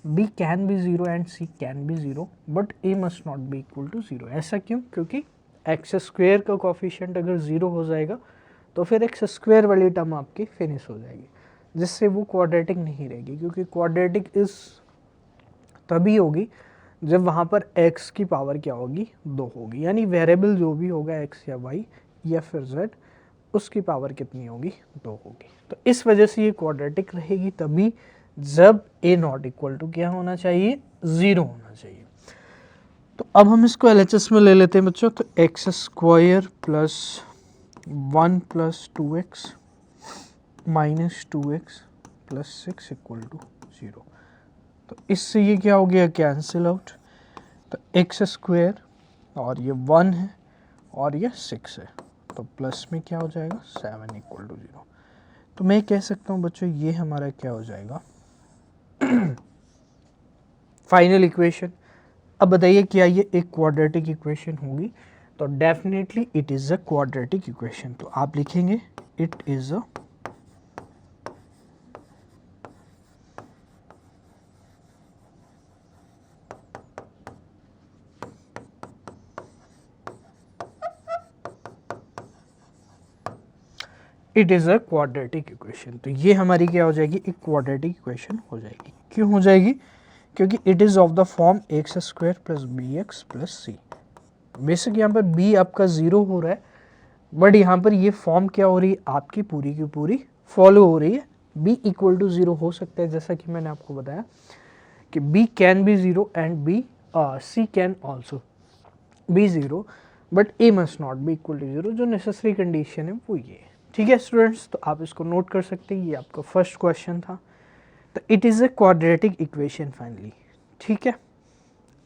b can be 0 and c can be 0 but a must not be equal to 0। ऐसा क्यों? क्योंकि x² का कोफिशिएंट अगर 0 हो जाएगा तो फिर x² वाली टर्म आपकी फिनिश हो जाएगी, जिससे वो क्वाड्रेटिक नहीं रहेगी। क्योंकि क्वाड्रेटिक इस तभी होगी जब वहाँ पर x की पावर क्या होगी, 2 होगी। यानी वेरिएबल जो भी होगा x या y या फिर z, उसकी पावर कितनी होगी, 2 होगी। तो इस वजह से ये क्वाड्रेटिक रहेगी तभी जब a0 इक्वल टू क्या होना चाहिए, 0 होना चाहिए। तो अब हम इसको LHS में ले लेते हैं बच्चों। तो x² plus 1 plus 2x minus 2x plus 6 equal to 0। तो इससे ये क्या हो गया, कैंसिल आउट। तो एक्स स्क्वायर और ये 1 है और ये 6 है, तो प्लस में क्या हो जाएगा 7 इक्वल टू 0। तो मैं कह सकता हूँ बच्चों ये हमारा क्या हो जाएगा फाइनल इक्वेशन। अब बताइए क्या ये एक क्वाड्रेटिक इक्वेशन होगी? तो definitely it is a quadratic equation. तो आप लिखेंगे it is a quadratic equation. तो ये हमारी क्या हो जाएगी, एक क्वाड्रेटिक इक्वेशन हो जाएगी। क्यों हो जाएगी? क्योंकि it is of the form x square plus b x plus C. Basic यहाँ पर b आपका 0 हो रहा है, बट यहाँ पर ये फॉर्म क्या हो रही है, आपकी पूरी की पूरी फॉलो हो रही है। b इक्वल टू 0 हो सकता है, जैसा कि मैंने आपको बताया कि b can be 0 and c can also be 0, but a must not be equal to 0। जो नेसेसरी कंडीशन है वो ये है। ठीक है स्टूडेंट्स, तो आप इसको नोट कर सकते हैं, ये आपका फर्स्ट क्वेश्चन था। तो it is a quadratic equation finally. ठीक है,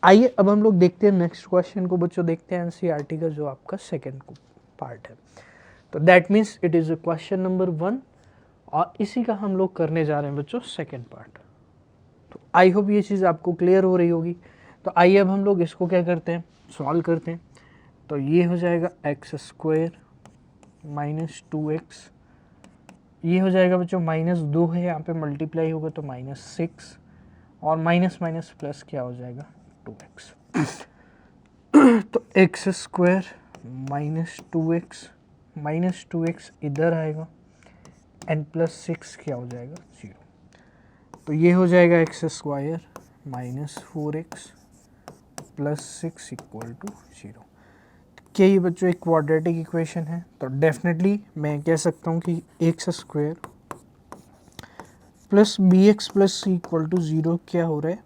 आइए अब हम लोग देखते हैं नेक्स्ट क्वेश्चन को। बच्चों देखते हैं एनसीईआरटी का जो आपका सेकंड पार्ट है। तो that means it is a question number 1 और इसी का हम लोग करने जा रहे हैं बच्चों सेकंड पार्ट। तो आई होप ये चीज़ आपको क्लियर हो रही होगी। तो आइए अब हम लोग इसको क्या करते हैं, सॉल्व करते हैं। तो ये हो जाएगा एक्स स्क्वायर माइनस 2x, ये हो जाएगा बच्चों माइनस 2 है, यहाँ पे मल्टीप्लाई होगा तो माइनस 6, और माइनस माइनस प्लस क्या हो जाएगा 2x। तो एक्स स्क्वायर माइनस 2x इधर आएगा एंड प्लस 6 क्या हो जाएगा 0। तो ये हो जाएगा x square minus 4x plus 6 equal to 0। क्या ये बच्चों एक क्वाड्रेटिक इक्वेशन है? तो डेफिनेटली मैं कह सकता हूँ कि x square plus b x plus C equal to 0 क्या हो रहा है,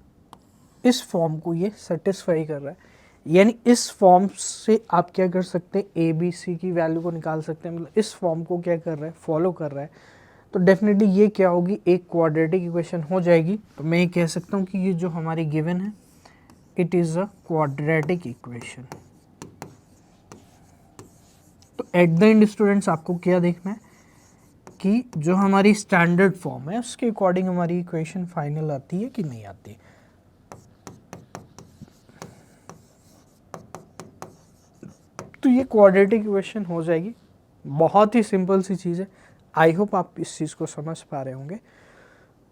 इस फॉर्म को ये सेटिस्फाई कर रहा है। यानी इस फॉर्म से आप क्या कर सकते हैं, ए बी सी की वैल्यू को निकाल सकते हैं, मतलब इस फॉर्म को क्या कर रहा है, फॉलो कर रहा है। तो डेफिनेटली ये क्या होगी, एक क्वाड्रेटिक इक्वेशन हो जाएगी। तो मैं ये कह सकता हूँ कि ये जो हमारी गिवन है it is a quadratic equation. तो एट द एंड स्टूडेंट्स आपको क्या देखना है कि जो हमारी स्टैंडर्ड फॉर्म है उसके अकॉर्डिंग हमारी इक्वेशन फाइनल आती है कि नहीं आती। तो ये क्वाड्रेटिक इक्वेशन हो जाएगी। बहुत ही सिंपल सी चीज़ है। आई होप आप इस चीज़ को समझ पा रहे होंगे।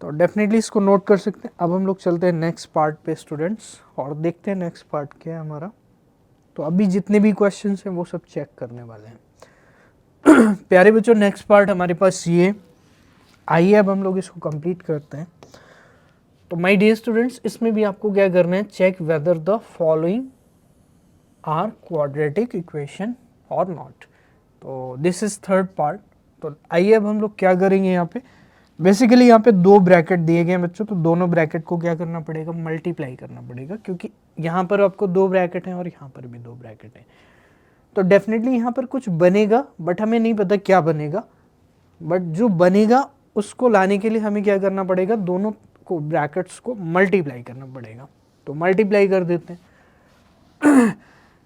तो डेफिनेटली इसको नोट कर सकते हैं। अब हम लोग चलते हैं नेक्स्ट पार्ट पे स्टूडेंट्स और देखते हैं नेक्स्ट पार्ट क्या है हमारा। तो अभी जितने भी क्वेश्चंस हैं वो सब चेक करने वाले हैं। प्यारे बच्चों नेक्स्ट पार्ट हमारे पास ये, आइए अब हम लोग इसको कंप्लीट करते हैं। तो माय डियर स्टूडेंट्स, इसमें भी आपको क्या करना है, check whether the following are quadratic equation और नॉट। तो दिस इज थर्ड पार्ट। तो आइए अब हम लोग क्या करेंगे, यहाँ पे बेसिकली यहाँ पे दो ब्रैकेट दिए गए हैं बच्चों, तो दोनों ब्रैकेट को क्या करना पड़ेगा, मल्टीप्लाई करना पड़ेगा, क्योंकि यहाँ पर आपको दो ब्रैकेट हैं और यहाँ पर भी दो ब्रैकेट हैं। तो डेफिनेटली यहाँ पर कुछ बनेगा, बट हमें नहीं पता क्या बनेगा, बट जो बनेगा उसको लाने के लिए हमें क्या करना पड़ेगा, दोनों को ब्रैकेट्स को मल्टीप्लाई करना पड़ेगा। तो मल्टीप्लाई कर देते हैं।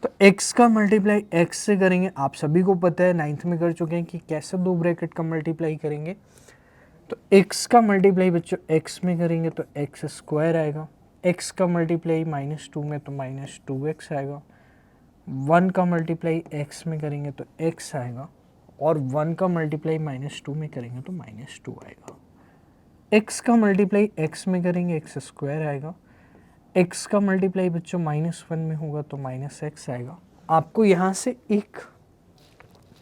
तो x का मल्टीप्लाई x से करेंगे, आप सभी को पता है, 9th में कर चुके हैं कि कैसे दो ब्रैकेट का मल्टीप्लाई करेंगे। तो x का मल्टीप्लाई बच्चों x में करेंगे तो एक्स स्क्वायर आएगा, x का मल्टीप्लाई -2 में तो -2x आएगा, 1 का मल्टीप्लाई x में करेंगे तो x आएगा, और 1 का मल्टीप्लाई -2 में करेंगे तो -2 आएगा। x का मल्टीप्लाई x में करेंगे एक्स स्क्वायर आएगा, x का मल्टीप्लाई बच्चों -1 में होगा तो -x आएगा। आपको यहाँ से एक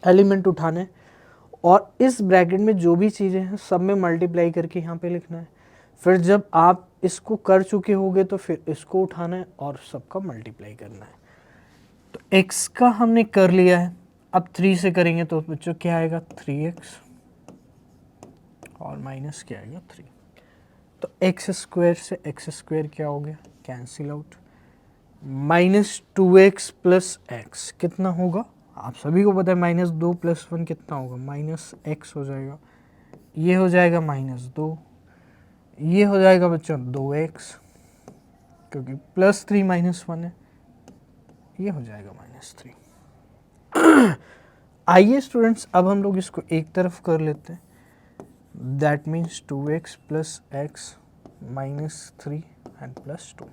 एलिमेंट उठाना है और इस ब्रैकेट में जो भी चीज़ें हैं सब में मल्टीप्लाई करके यहाँ पे लिखना है। फिर जब आप इसको कर चुके होगे तो फिर इसको उठाना है और सबका मल्टीप्लाई करना है। तो x का हमने कर लिया है, अब 3 से करेंगे तो बच्चों क्या आएगा, 3x और माइनस क्या आएगा 3। तो एक्स स्क्वायर से एक्स स्क्वायर क्या हो गया, cancel out, -2x plus x कितना होगा, आप सभी को पता है -2 + 1 कितना होगा, -x हो जाएगा, ये हो जाएगा -2, ये हो जाएगा बच्चों 2x, क्योंकि +3 - 1 है, ये हो जाएगा -3। आइए स्टूडेंट्स अब हम लोग इसको एक तरफ कर लेते हैं, that means 2x + x -3 and +2।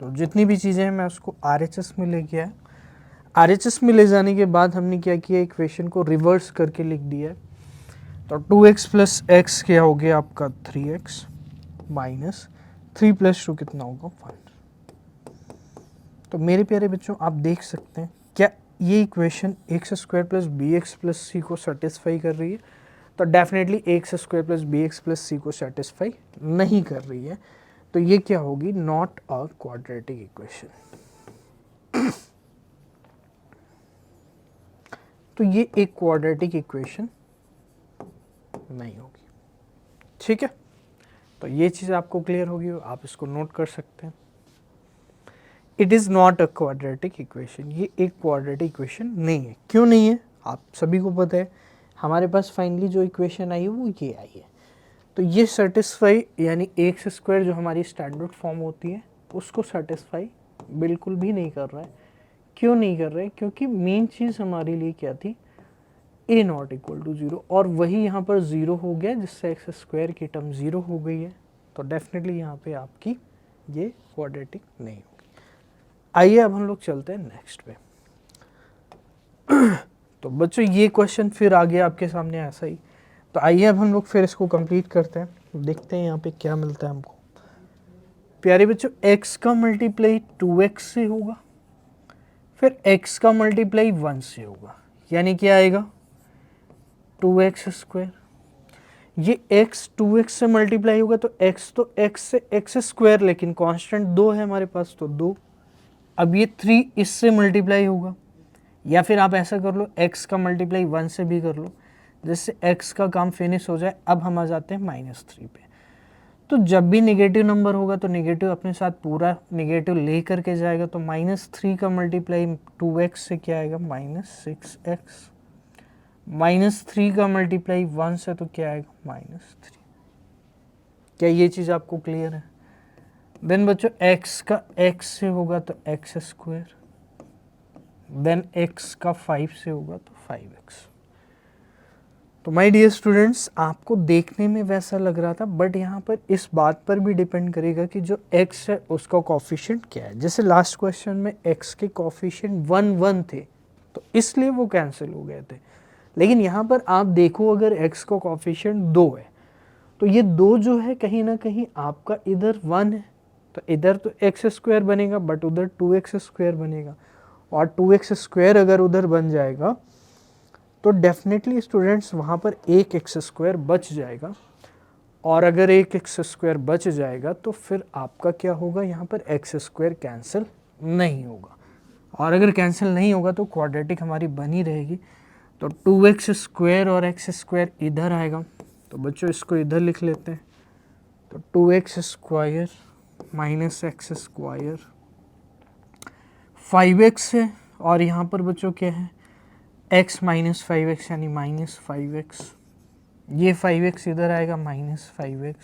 तो जितनी भी चीज़ें हैं मैं उसको RHS में लेके आया। RHS में ले जाने के बाद हमने क्या किया, इक्वेशन को रिवर्स करके लिख दिया है। तो 2x + x क्या हो गया आपका 3x -3 + 2 कितना होगा 1। तो मेरे प्यारे बच्चों आप देख सकते हैं क्या ये इक्वेशन x² + bx + c को सेटिस्फाई कर रही है? तो डेफिनेटली x² + bx + c को सेटिस्फाई नहीं कर रही है, तो ये क्या होगी, नॉट अ क्वाड्रेटिक इक्वेशन। तो ये एक क्वाड्रेटिक इक्वेशन नहीं होगी, ठीक है। तो ये चीज़ आपको क्लियर होगी, आप इसको नोट कर सकते हैं। It is not a quadratic equation, ये एक क्वाड्रेटिक इक्वेशन नहीं है। क्यों नहीं है, आप सभी को पता है। हमारे पास फाइनली जो इक्वेशन आई है वो ये आई है। तो ये सेटिस्फाई यानी x² जो हमारी स्टैंडर्ड फॉर्म होती है उसको सेटिस्फाई बिल्कुल भी नहीं कर रहा है। क्यों नहीं कर रहा है, क्योंकि मेन चीज़ हमारे लिए क्या थी, a ≠ = 0, और वही यहाँ पर 0 हो गया, जिससे x² की टर्म 0 हो गई है। तो डेफिनेटली यहाँ पे आपकी ये क्वाड्रेटिक नहीं होगी। आइए अब हम लोग चलते हैं नेक्स्ट पे। तो बच्चों ये क्वेश्चन फिर आ गया आपके सामने ऐसा ही। तो आइए अब हम लोग फिर इसको कंप्लीट करते हैं, देखते हैं यहाँ पे क्या मिलता है हमको। प्यारे बच्चों x का मल्टीप्लाई 2x से होगा, फिर x का मल्टीप्लाई 1 से होगा, यानी क्या आएगा 2x²। ये x 2x से मल्टीप्लाई होगा तो x तो x से x², लेकिन कांस्टेंट 2 है हमारे पास तो 2। अब ये 3 इससे मल्टीप्लाई होगा, या फिर आप ऐसा कर लो x का मल्टीप्लाई 1 से भी कर लो, जिससे x का काम फिनिश हो जाए। अब हम आ जाते हैं -3 पे। तो जब भी नेगेटिव नंबर होगा तो नेगेटिव अपने साथ पूरा नेगेटिव ले करके जाएगा। तो -3 का मल्टीप्लाई 2x से क्या आएगा -6x, -3 का मल्टीप्लाई 1 से तो क्या आएगा -3। क्या ये चीज़ आपको क्लियर है? देन बच्चों x का x से होगा तो x², देन x का 5 से होगा तो 5x। तो माय डियर स्टूडेंट्स, आपको देखने में वैसा लग रहा था, बट यहाँ पर इस बात पर भी डिपेंड करेगा कि जो x है उसका कोफिशिएंट क्या है। जैसे लास्ट क्वेश्चन में x के कोफिशिएंट 1 1 थे, तो इसलिए वो कैंसिल हो गए थे। लेकिन यहाँ पर आप देखो अगर x का कोफिशिएंट 2 है, तो ये 2 जो है कहीं ना कहीं आपका इधर 1 है, तो इधर तो x² बनेगा, बट उधर 2x² बनेगा। और 2x² अगर उधर बन जाएगा तो डेफिनेटली स्टूडेंट्स वहाँ पर एक x² बच जाएगा, और अगर एक x² बच जाएगा तो फिर आपका क्या होगा, यहाँ पर x² कैंसिल नहीं होगा। और अगर कैंसिल नहीं होगा तो क्वाड्रेटिक हमारी बनी रहेगी। तो 2x² और x² इधर आएगा, तो बच्चों इसको इधर लिख लेते हैं। तो 2x² -x², 5x है, और यहाँ पर बच्चों क्या है x -5x यानी -5x। ये 5x इधर आएगा -5x,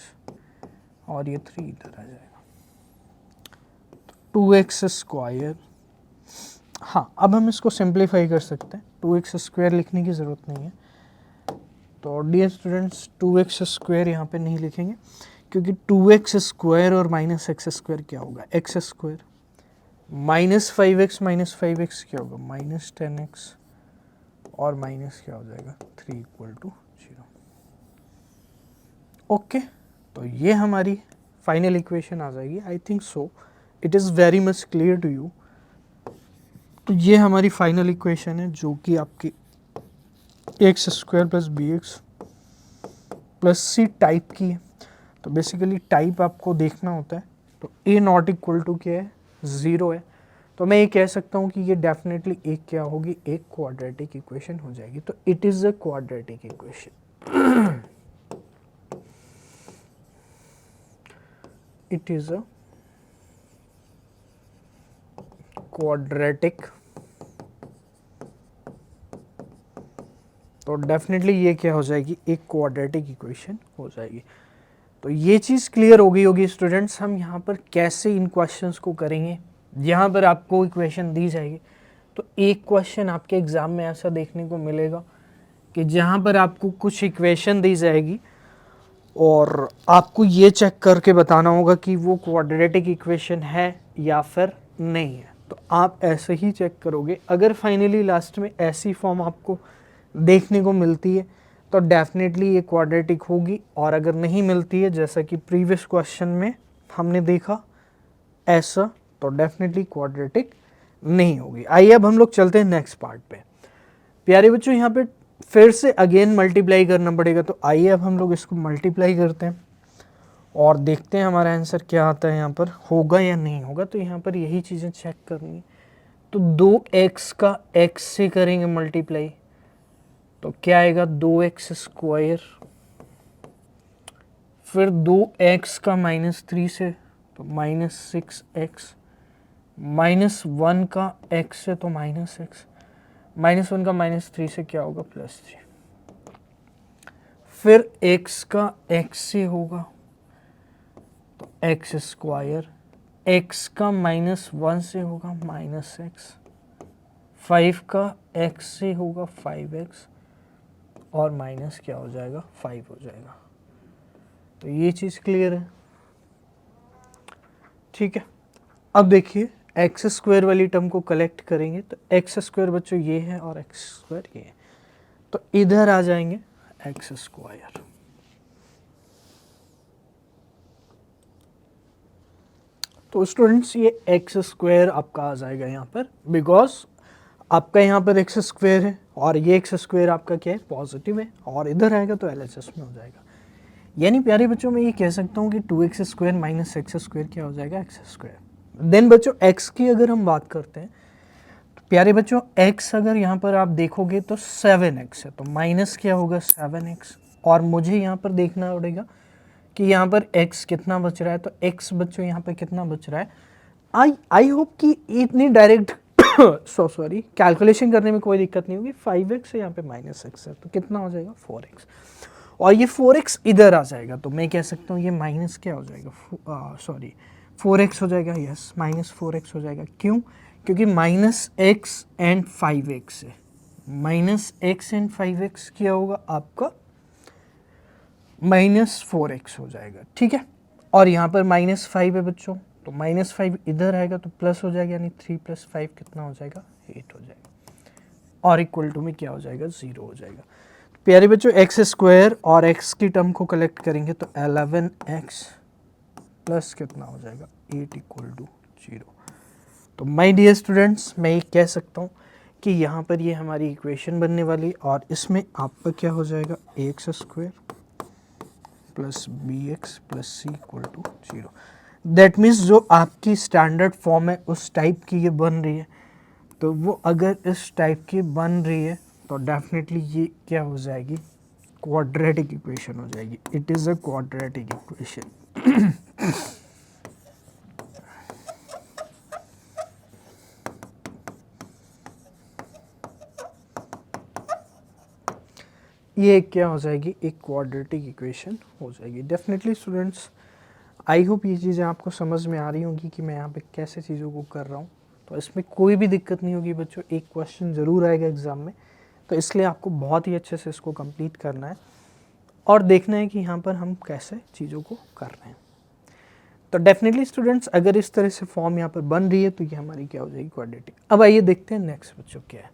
और ये 3 इधर आ जाएगा। तो 2x²। हाँ, अब हम इसको सिंप्लीफाई कर सकते हैं, 2x² लिखने की ज़रूरत नहीं है। तो डियर स्टूडेंट्स 2x² यहाँ पे नहीं लिखेंगे, क्योंकि 2x² और -x² क्या होगा x², -5x क्या होगा -10x, और माइनस क्या हो जाएगा 3 = 0। ओके, तो ये हमारी फाइनल इक्वेशन आ जाएगी। I think so it is very much clear to you. तो ये हमारी फाइनल इक्वेशन है, जो कि आपकी x² + bx + c टाइप की है। तो बेसिकली टाइप आपको देखना होता है। तो a ≠ क्या है 0 है, तो मैं ये कह सकता हूँ कि ये डेफिनेटली एक क्या होगी, एक क्वाड्रेटिक इक्वेशन हो जाएगी। तो it is a quadratic equation. It is a quadratic. तो डेफिनेटली ये क्या हो जाएगी, एक क्वाड्रेटिक इक्वेशन हो जाएगी। तो ये चीज़ क्लियर हो गई होगी स्टूडेंट्स। हम यहाँ पर कैसे इन क्वेश्चंस को करेंगे। यहाँ पर आपको इक्वेशन दी जाएगी, तो एक क्वेश्चन आपके एग्ज़ाम में ऐसा देखने को मिलेगा कि जहाँ पर आपको कुछ इक्वेशन दी जाएगी और आपको ये चेक करके बताना होगा कि वो क्वाड्रेटिक इक्वेशन है या फिर नहीं है। तो आप ऐसे ही चेक करोगे। अगर फाइनली लास्ट में ऐसी फॉर्म आपको देखने को मिलती है तो डेफिनेटली ये क्वाड्रेटिक होगी, और अगर नहीं मिलती है जैसा कि प्रीवियस क्वेश्चन में हमने देखा ऐसा, तो डेफिनेटली क्वाड्रेटिक नहीं होगी। आइए अब हम लोग चलते हैं नेक्स्ट पार्ट पे। प्यारे बच्चों यहाँ पे फिर से अगेन मल्टीप्लाई करना पड़ेगा, तो आइए अब हम लोग इसको मल्टीप्लाई करते हैं और देखते हैं हमारा आंसर क्या आता है, यहाँ पर होगा या नहीं होगा। तो यहाँ पर यही चीज़ें चेक करनी है। तो 2x का x से करेंगे मल्टीप्लाई, तो क्या आएगा 2x स्क्वायर, फिर 2x का -3 से तो -6x, -1 का x से तो -x, -1 का -3 से क्या होगा +3, फिर x का x से होगा तो x स्क्वायर, x का -1 से होगा -x, 5 का x से होगा 5x, और माइनस क्या हो जाएगा 5 हो जाएगा। तो ये चीज़ क्लियर है, ठीक है। अब देखिए एक्स स्क्वायर वाली टर्म को कलेक्ट करेंगे, तो एक्स स्क्वायर बच्चों ये है और एक्स स्क्वायर ये है, तो इधर आ जाएंगे एक्स स्क्वायर। तो स्टूडेंट्स ये एक्स स्क्वायर आपका आ जाएगा यहाँ पर, बिकॉज आपका यहाँ पर एक्स स्क्वायर है और ये एक्स स्क्वायर आपका क्या है पॉजिटिव है, और इधर आएगा तो एलएचएस में हो जाएगा। यानी प्यारे बच्चों मैं ये कह सकता हूँ कि 2x square minus x square क्या हो जाएगा एक्स स्क्वायर। देन बच्चों x की अगर हम बात करते हैं, तो प्यारे बच्चों x अगर यहाँ पर आप देखोगे तो 7x है, तो माइनस क्या होगा 7x, और मुझे यहाँ पर देखना पड़ेगा कि यहाँ पर x कितना बच रहा है। तो x बच्चों यहाँ पर कितना बच रहा है। आई होप कि इतनी डायरेक्ट सॉरी कैलकुलेशन करने में कोई दिक्कत नहीं होगी। 5x है यहाँ पे -x है, तो कितना हो जाएगा 4x, और ये 4x इधर आ जाएगा, तो मैं कह सकता हूँ ये माइनस क्या हो जाएगा, सॉरी 4x हो जाएगा, यस -4x हो जाएगा। क्यों? क्योंकि -x एंड 5x है, -x एंड 5x क्या होगा आपका -4x हो जाएगा, ठीक है। और यहाँ पर -5 है बच्चों, तो -5 इधर आएगा तो प्लस हो जाएगा, यानी 3 + 5 कितना हो जाएगा 8 हो जाएगा, और इक्वल टू में क्या हो जाएगा 0 हो जाएगा। प्यारे बच्चों एक्स स्क्वायर और x की टर्म को कलेक्ट करेंगे तो 11x प्लस कितना हो जाएगा 8 = 0। तो माय डियर स्टूडेंट्स मैं ये कह सकता हूँ कि यहाँ पर ये हमारी इक्वेशन बनने वाली, और इसमें आपका क्या हो जाएगा ax square plus bx plus c = 0। That means जो आपकी स्टैंडर्ड फॉर्म है उस टाइप की ये बन रही है, तो वो अगर इस टाइप की बन रही है तो डेफिनेटली ये क्या हो जाएगी क्वाड्रेटिक इक्वेशन हो जाएगी। It is a quadratic equation. ये क्या हो जाएगी एक क्वाड्रेटिक इक्वेशन हो जाएगी डेफिनेटली। स्टूडेंट्स आई होप ये चीज़ें आपको समझ में आ रही होंगी कि मैं यहाँ पे कैसे चीज़ों को कर रहा हूँ, तो इसमें कोई भी दिक्कत नहीं होगी बच्चों। एक क्वेश्चन ज़रूर आएगा एग्ज़ाम में, तो इसलिए आपको बहुत ही अच्छे से इसको कंप्लीट करना है और देखना है कि यहाँ पर हम कैसे चीज़ों को कर रहे हैं। तो डेफिनेटली स्टूडेंट्स अगर इस तरह से फॉर्म यहाँ पर बन रही है तो ये हमारी क्या हो जाएगी क्वाड्रेटिक। अब आइए देखते हैं नेक्स्ट बच्चों क्या है।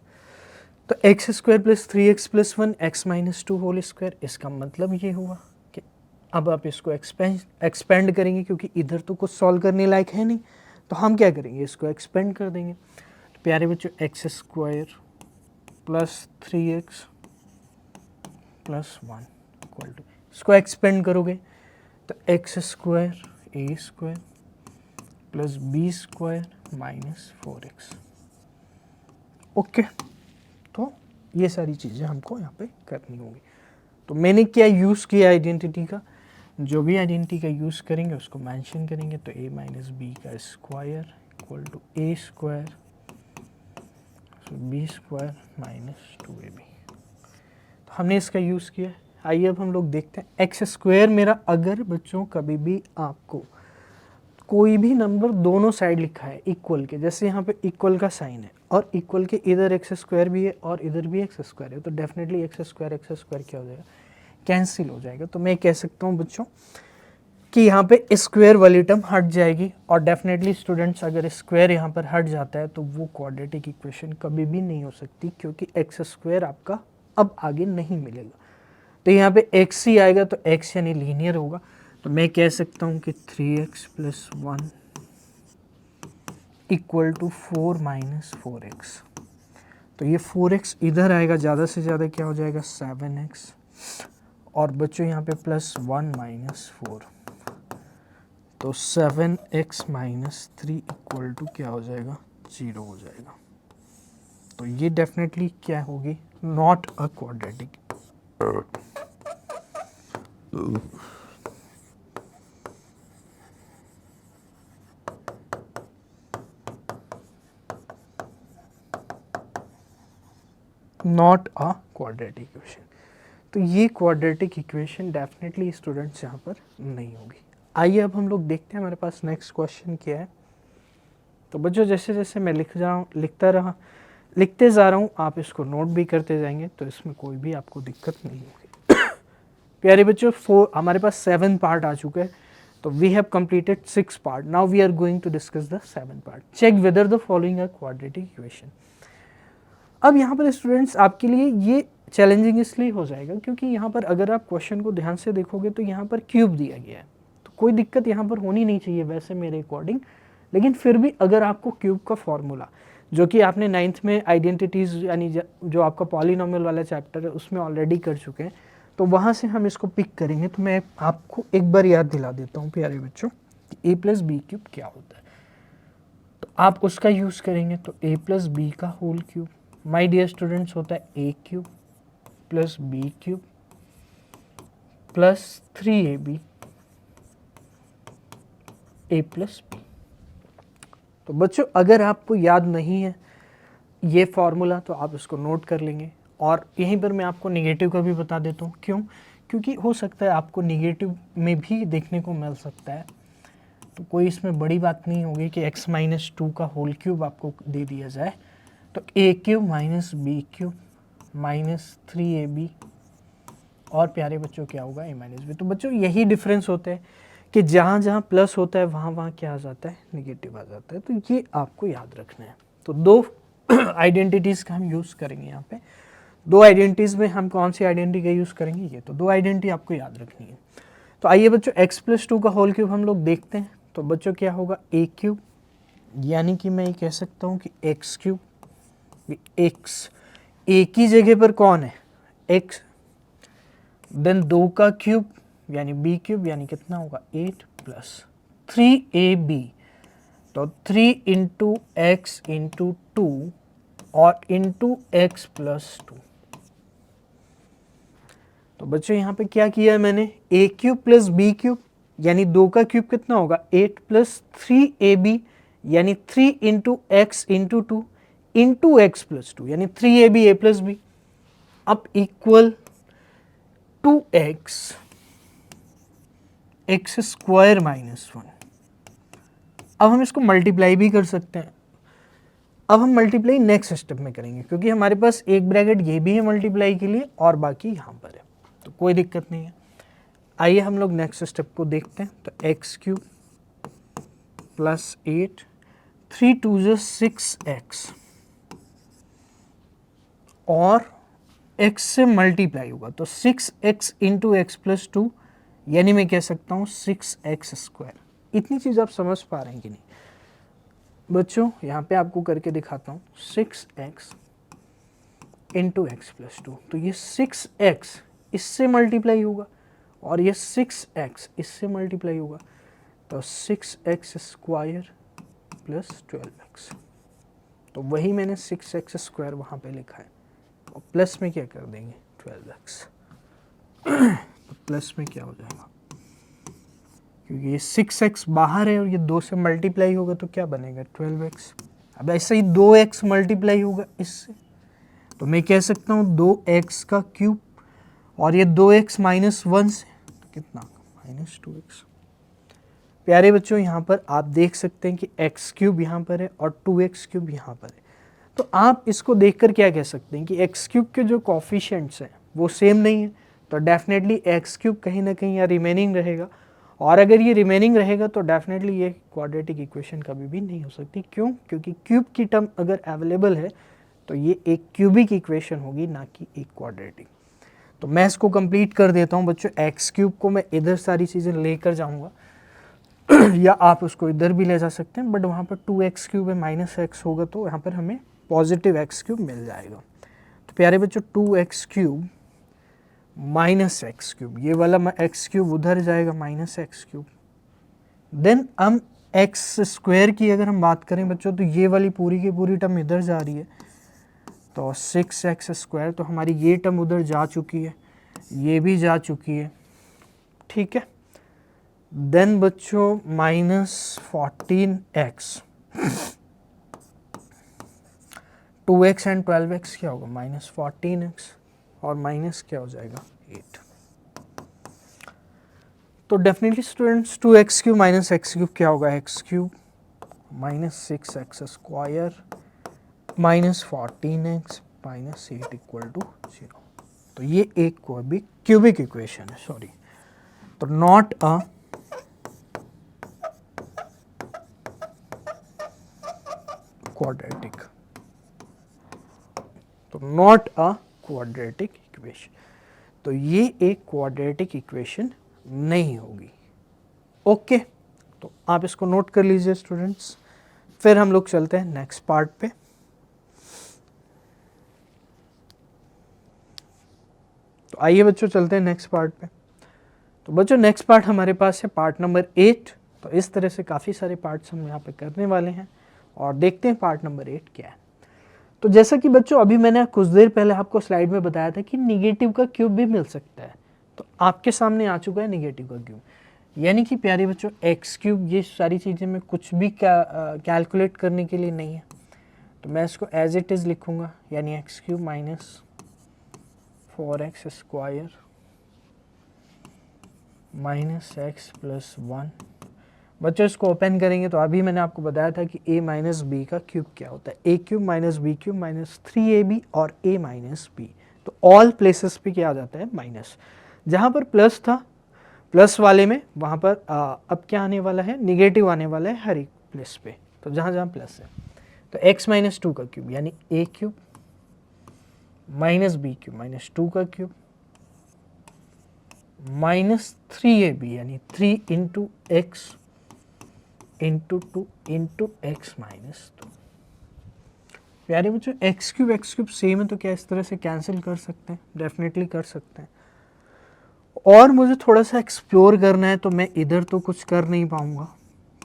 तो x square plus 3x plus 1 x minus 2 whole square, इसका मतलब ये हुआ कि अब आप इसको एक्सपेंड करेंगे, क्योंकि इधर तो कुछ सॉल्व करने लायक है नहीं, तो हम क्या करेंगे इसको एक्सपेंड कर देंगे। तो प्यारे बच्चों x square plus 3x plus 1 equal to, इसको एक्सपेंड करोगे तो x square a square plus b square minus 4x। Okay, तो ये सारी चीज़ें हमको यहाँ पे करनी होगी। तो मैंने क्या यूज़ किया आइडेंटिटी का, जो भी आइडेंटिटी का यूज़ करेंगे उसको मेंशन करेंगे। तो a माइनस बी का square equal to A square b square minus 2ab। तो हमने इसका यूज़ किया। आइए अब हम लोग देखते हैं एक्स स्क्वायर मेरा, अगर बच्चों कभी भी आपको कोई भी नंबर दोनों साइड लिखा है इक्वल के, जैसे यहाँ पे इक्वल का साइन है और इक्वल के इधर एक्स स्क्वायर भी है और इधर भी एक्स स्क्वायर है, तो डेफिनेटली एक्स स्क्वायर क्या हो जाएगा, कैंसिल हो जाएगा। तो मैं कह सकता हूँ बच्चों कि यहाँ पे स्क्वायर वाली टर्म हट जाएगी, और डेफिनेटली स्टूडेंट्स अगर स्क्वायर यहाँ पर हट जाता है तो वो क्वाड्रेटिक इक्वेशन कभी भी नहीं हो सकती, क्योंकि एक्स स्क्वायर आपका अब आगे नहीं मिलेगा। तो यहाँ पे एक्स ही आएगा, तो एक्स यानी लीनियर होगा। तो मैं कह सकता हूँ कि 3x + 1 = 4 - 4x। तो ये 4x इधर आएगा, ज़्यादा से ज़्यादा क्या हो जाएगा 7x, और बच्चों यहाँ पे +1 - 4, तो 7x - 3 = क्या हो जाएगा 0 हो जाएगा। तो ये डेफिनेटली क्या होगी, not a quadratic. Not a quadratic equation. तो ये क्वाड्रेटिक इक्वेशन डेफिनेटली स्टूडेंट्स यहाँ पर नहीं होगी। आइए अब हम लोग देखते हैं हमारे पास नेक्स्ट क्वेश्चन क्या है। तो बच्चों जैसे जैसे मैं लिखते जा रहा हूँ, आप इसको नोट भी करते जाएंगे, तो इसमें कोई भी आपको दिक्कत नहीं होगी। प्यारे बच्चों, हमारे पास 7 पार्ट आ चुके हैं, तो we have completed 6 part. Now we are going to discuss the 7 part. Check whether the following a quadratic equation. अब यहाँ पर स्टूडेंट्स आपके लिए ये चैलेंजिंग इसलिए हो जाएगा क्योंकि यहाँ पर अगर आप क्वेश्चन को ध्यान से देखोगे तो यहाँ पर क्यूब दिया गया है, तो कोई दिक्कत यहाँ पर होनी नहीं चाहिए वैसे मेरे अकॉर्डिंग। लेकिन फिर भी अगर आपको क्यूब का फॉर्मूला, जो कि आपने 9th में आइडेंटिटीज़ यानी जो आपका पॉलिनोमियल वाला चैप्टर है उसमें ऑलरेडी कर चुके हैं, तो वहाँ से हम इसको पिक करेंगे। तो मैं आपको एक बार याद दिला देता हूँ प्यारे बच्चों कि a + b³ क्या होता है। तो आप उसका यूज़ करेंगे, तो a + b का whole cube my dear students होता है a³ + b³ + 3ab a + b। तो बच्चों अगर आपको याद नहीं है ये फार्मूला तो आप इसको नोट कर लेंगे, और यहीं पर मैं आपको नेगेटिव का भी बता देता हूँ। क्यों? क्योंकि हो सकता है आपको नेगेटिव में भी देखने को मिल सकता है, तो कोई इसमें बड़ी बात नहीं होगी कि x - 2 का होल क्यूब आपको दे दिया जाए। तो a³ - b³ - 3ab, और प्यारे बच्चों क्या होगा a - b। तो बच्चों यही डिफरेंस होता है कि जहाँ जहाँ प्लस होता है वहाँ वहाँ क्या आ जाता है, नेगेटिव आ जाता है। तो ये आपको याद रखना है। तो 2 आइडेंटिटीज़ का हम यूज़ करेंगे यहाँ पे। 2 आइडेंटिटीज़ में हम कौन सी आइडेंटिटी का यूज़ करेंगे, ये तो 2 आइडेंटिटी आपको याद रखनी है। तो आइए बच्चों x + 2 का होल क्यूब हम लोग देखते हैं। तो बच्चों क्या होगा a³, यानी कि मैं ये कह सकता हूँ कि x³ x, a की जगह पर कौन है x, देन 2 का क्यूब यानी b³, यानी कितना होगा 8 + 3ab। तो 3 × x × 2 और इंटू x + 2। तो बच्चों यहाँ पे क्या किया है मैंने, a³ + b³ यानी 2 का क्यूब कितना होगा 8 + 3ab यानी 3 × x × 2 इंटू x + 2 यानी 3ab a + b, अब इक्वल 2x x² - 1। अब हम इसको मल्टीप्लाई भी कर सकते हैं। अब हम मल्टीप्लाई नेक्स्ट स्टेप में करेंगे, क्योंकि हमारे पास एक ब्रैकेट ये भी है मल्टीप्लाई के लिए और बाकी यहाँ पर है, तो कोई दिक्कत नहीं है। आइए हम लोग नेक्स्ट स्टेप को देखते हैं। तो x³ + 8, 3 × 2 = 6x, और x से मल्टीप्लाई होगा तो 6x × x + 2 यानी मैं कह सकता हूँ 6x²। इतनी चीज़ आप समझ पा रहे हैं कि नहीं बच्चों? यहाँ पे आपको करके दिखाता हूँ 6x × x + 2, तो ये 6x इससे मल्टीप्लाई होगा और ये 6x इससे मल्टीप्लाई होगा, तो 6x² + 12x। तो वही मैंने 6x² वहाँ पे लिखा है, और प्लस में क्या कर देंगे 12x। तो प्लस में क्या हो जाएगा, क्योंकि ये 6x बाहर है और ये 2 से मल्टीप्लाई होगा तो क्या बनेगा 12x। अब ऐसे ही 2x मल्टीप्लाई होगा इससे, तो मैं कह सकता हूँ 2x का क्यूब और ये 2x माइनस 1 से तो कितना माइनस 2x। प्यारे बच्चों यहाँ पर आप देख सकते हैं कि x क्यूब यहाँ पर है और 2x क्यूब यहाँ पर है। तो आप इसको देखकर क्या कह सकते हैं कि x क्यूब के जो कोफिशिएंट्स हैं वो सेम नहीं है, तो डेफिनेटली x क्यूब कहीं ना कहीं यहाँ रिमेनिंग रहेगा, और अगर ये रिमेनिंग रहेगा तो डेफिनेटली ये क्वाड्रेटिक इक्वेशन कभी भी नहीं हो सकती। क्यों? क्योंकि क्यूब की टर्म अगर अवेलेबल है तो ये एक क्यूबिक इक्वेशन होगी, ना कि एक क्वाड्रेटिक। तो मैं इसको कंप्लीट कर देता हूँ बच्चों। एक्स क्यूब को मैं इधर सारी चीज़ें लेकर जाऊँगा या आप उसको इधर भी ले जा सकते हैं, बट वहाँ पर 2x क्यूब है, माइनस एक्स होगा तो यहाँ पर हमें पॉजिटिव एक्स क्यूब मिल जाएगा। तो प्यारे बच्चों 2x cube minus x cube, ये वाला एक्स क्यूब उधर जाएगा माइनस एक्स क्यूब। देन हम एक्स स्क्वायर की अगर हम बात करें बच्चों तो ये वाली पूरी की पूरी टर्म इधर जा रही है, तो 6x स्क्वायर, तो हमारी ये टर्म उधर जा चुकी है, ये भी जा चुकी है, ठीक है। देन बच्चों minus 14x, 2x and 12x क्या होगा माइनस 14x, और माइनस क्या हो जाएगा 8। तो definitely students 2x cube minus x cube क्या होगा, x cube minus 6x square minus 14x minus 8 equal to 0। तो ये एक क्यूबिक इक्वेशन है, सॉरी, तो नॉट अ क्वाड्रेटिक, तो नॉट अ क्वाड्रेटिक इक्वेशन, तो ये एक क्वाड्रेटिक इक्वेशन नहीं होगी। ओके, तो आप इसको नोट कर लीजिए स्टूडेंट्स। फिर हम लोग चलते हैं नेक्स्ट पार्ट पे। तो आइए बच्चों चलते हैं नेक्स्ट पार्ट पे। तो बच्चों नेक्स्ट पार्ट हमारे पास है पार्ट नंबर 8। तो इस तरह से काफ़ी सारे पार्ट्स हम यहाँ पे करने वाले हैं और देखते हैं पार्ट नंबर 8 क्या है। तो जैसा कि बच्चों अभी मैंने कुछ देर पहले आपको स्लाइड में बताया था कि निगेटिव का क्यूब भी मिल सकता है, तो आपके सामने आ चुका है निगेटिव का क्यूब, यानी कि प्यारे बच्चों एक्स क्यूब, ये सारी चीज़ें में कुछ भी कैलकुलेट करने के लिए नहीं है, तो मैं इसको एज इट इज़ लिखूँगा, यानी x cube minus 4x square minus x plus 1। बच्चों इसको ओपन करेंगे तो अभी मैंने आपको बताया था कि a माइनस बी का क्यूब क्या होता है, a cube minus b cube minus 3ab और a माइनस बी। तो ऑल प्लेसेस पे क्या आ जाता है माइनस, जहाँ पर प्लस था प्लस वाले में वहाँ पर अब क्या आने वाला है, निगेटिव आने वाला है हर एक प्लेस पे, तो जहाँ जहाँ प्लस है। तो x माइनस 2 का क्यूब यानी a cube minus b cube minus 2 का क्यूब माइनस 3ab यानी 3 into x into 2 into x minus 2। प्यारे बच्चों एक्स क्यूब सेम है, तो क्या इस तरह से कैंसिल कर सकते हैं, डेफिनेटली कर सकते हैं। और मुझे थोड़ा सा एक्सप्लोर करना है, तो मैं इधर तो कुछ कर नहीं पाऊंगा,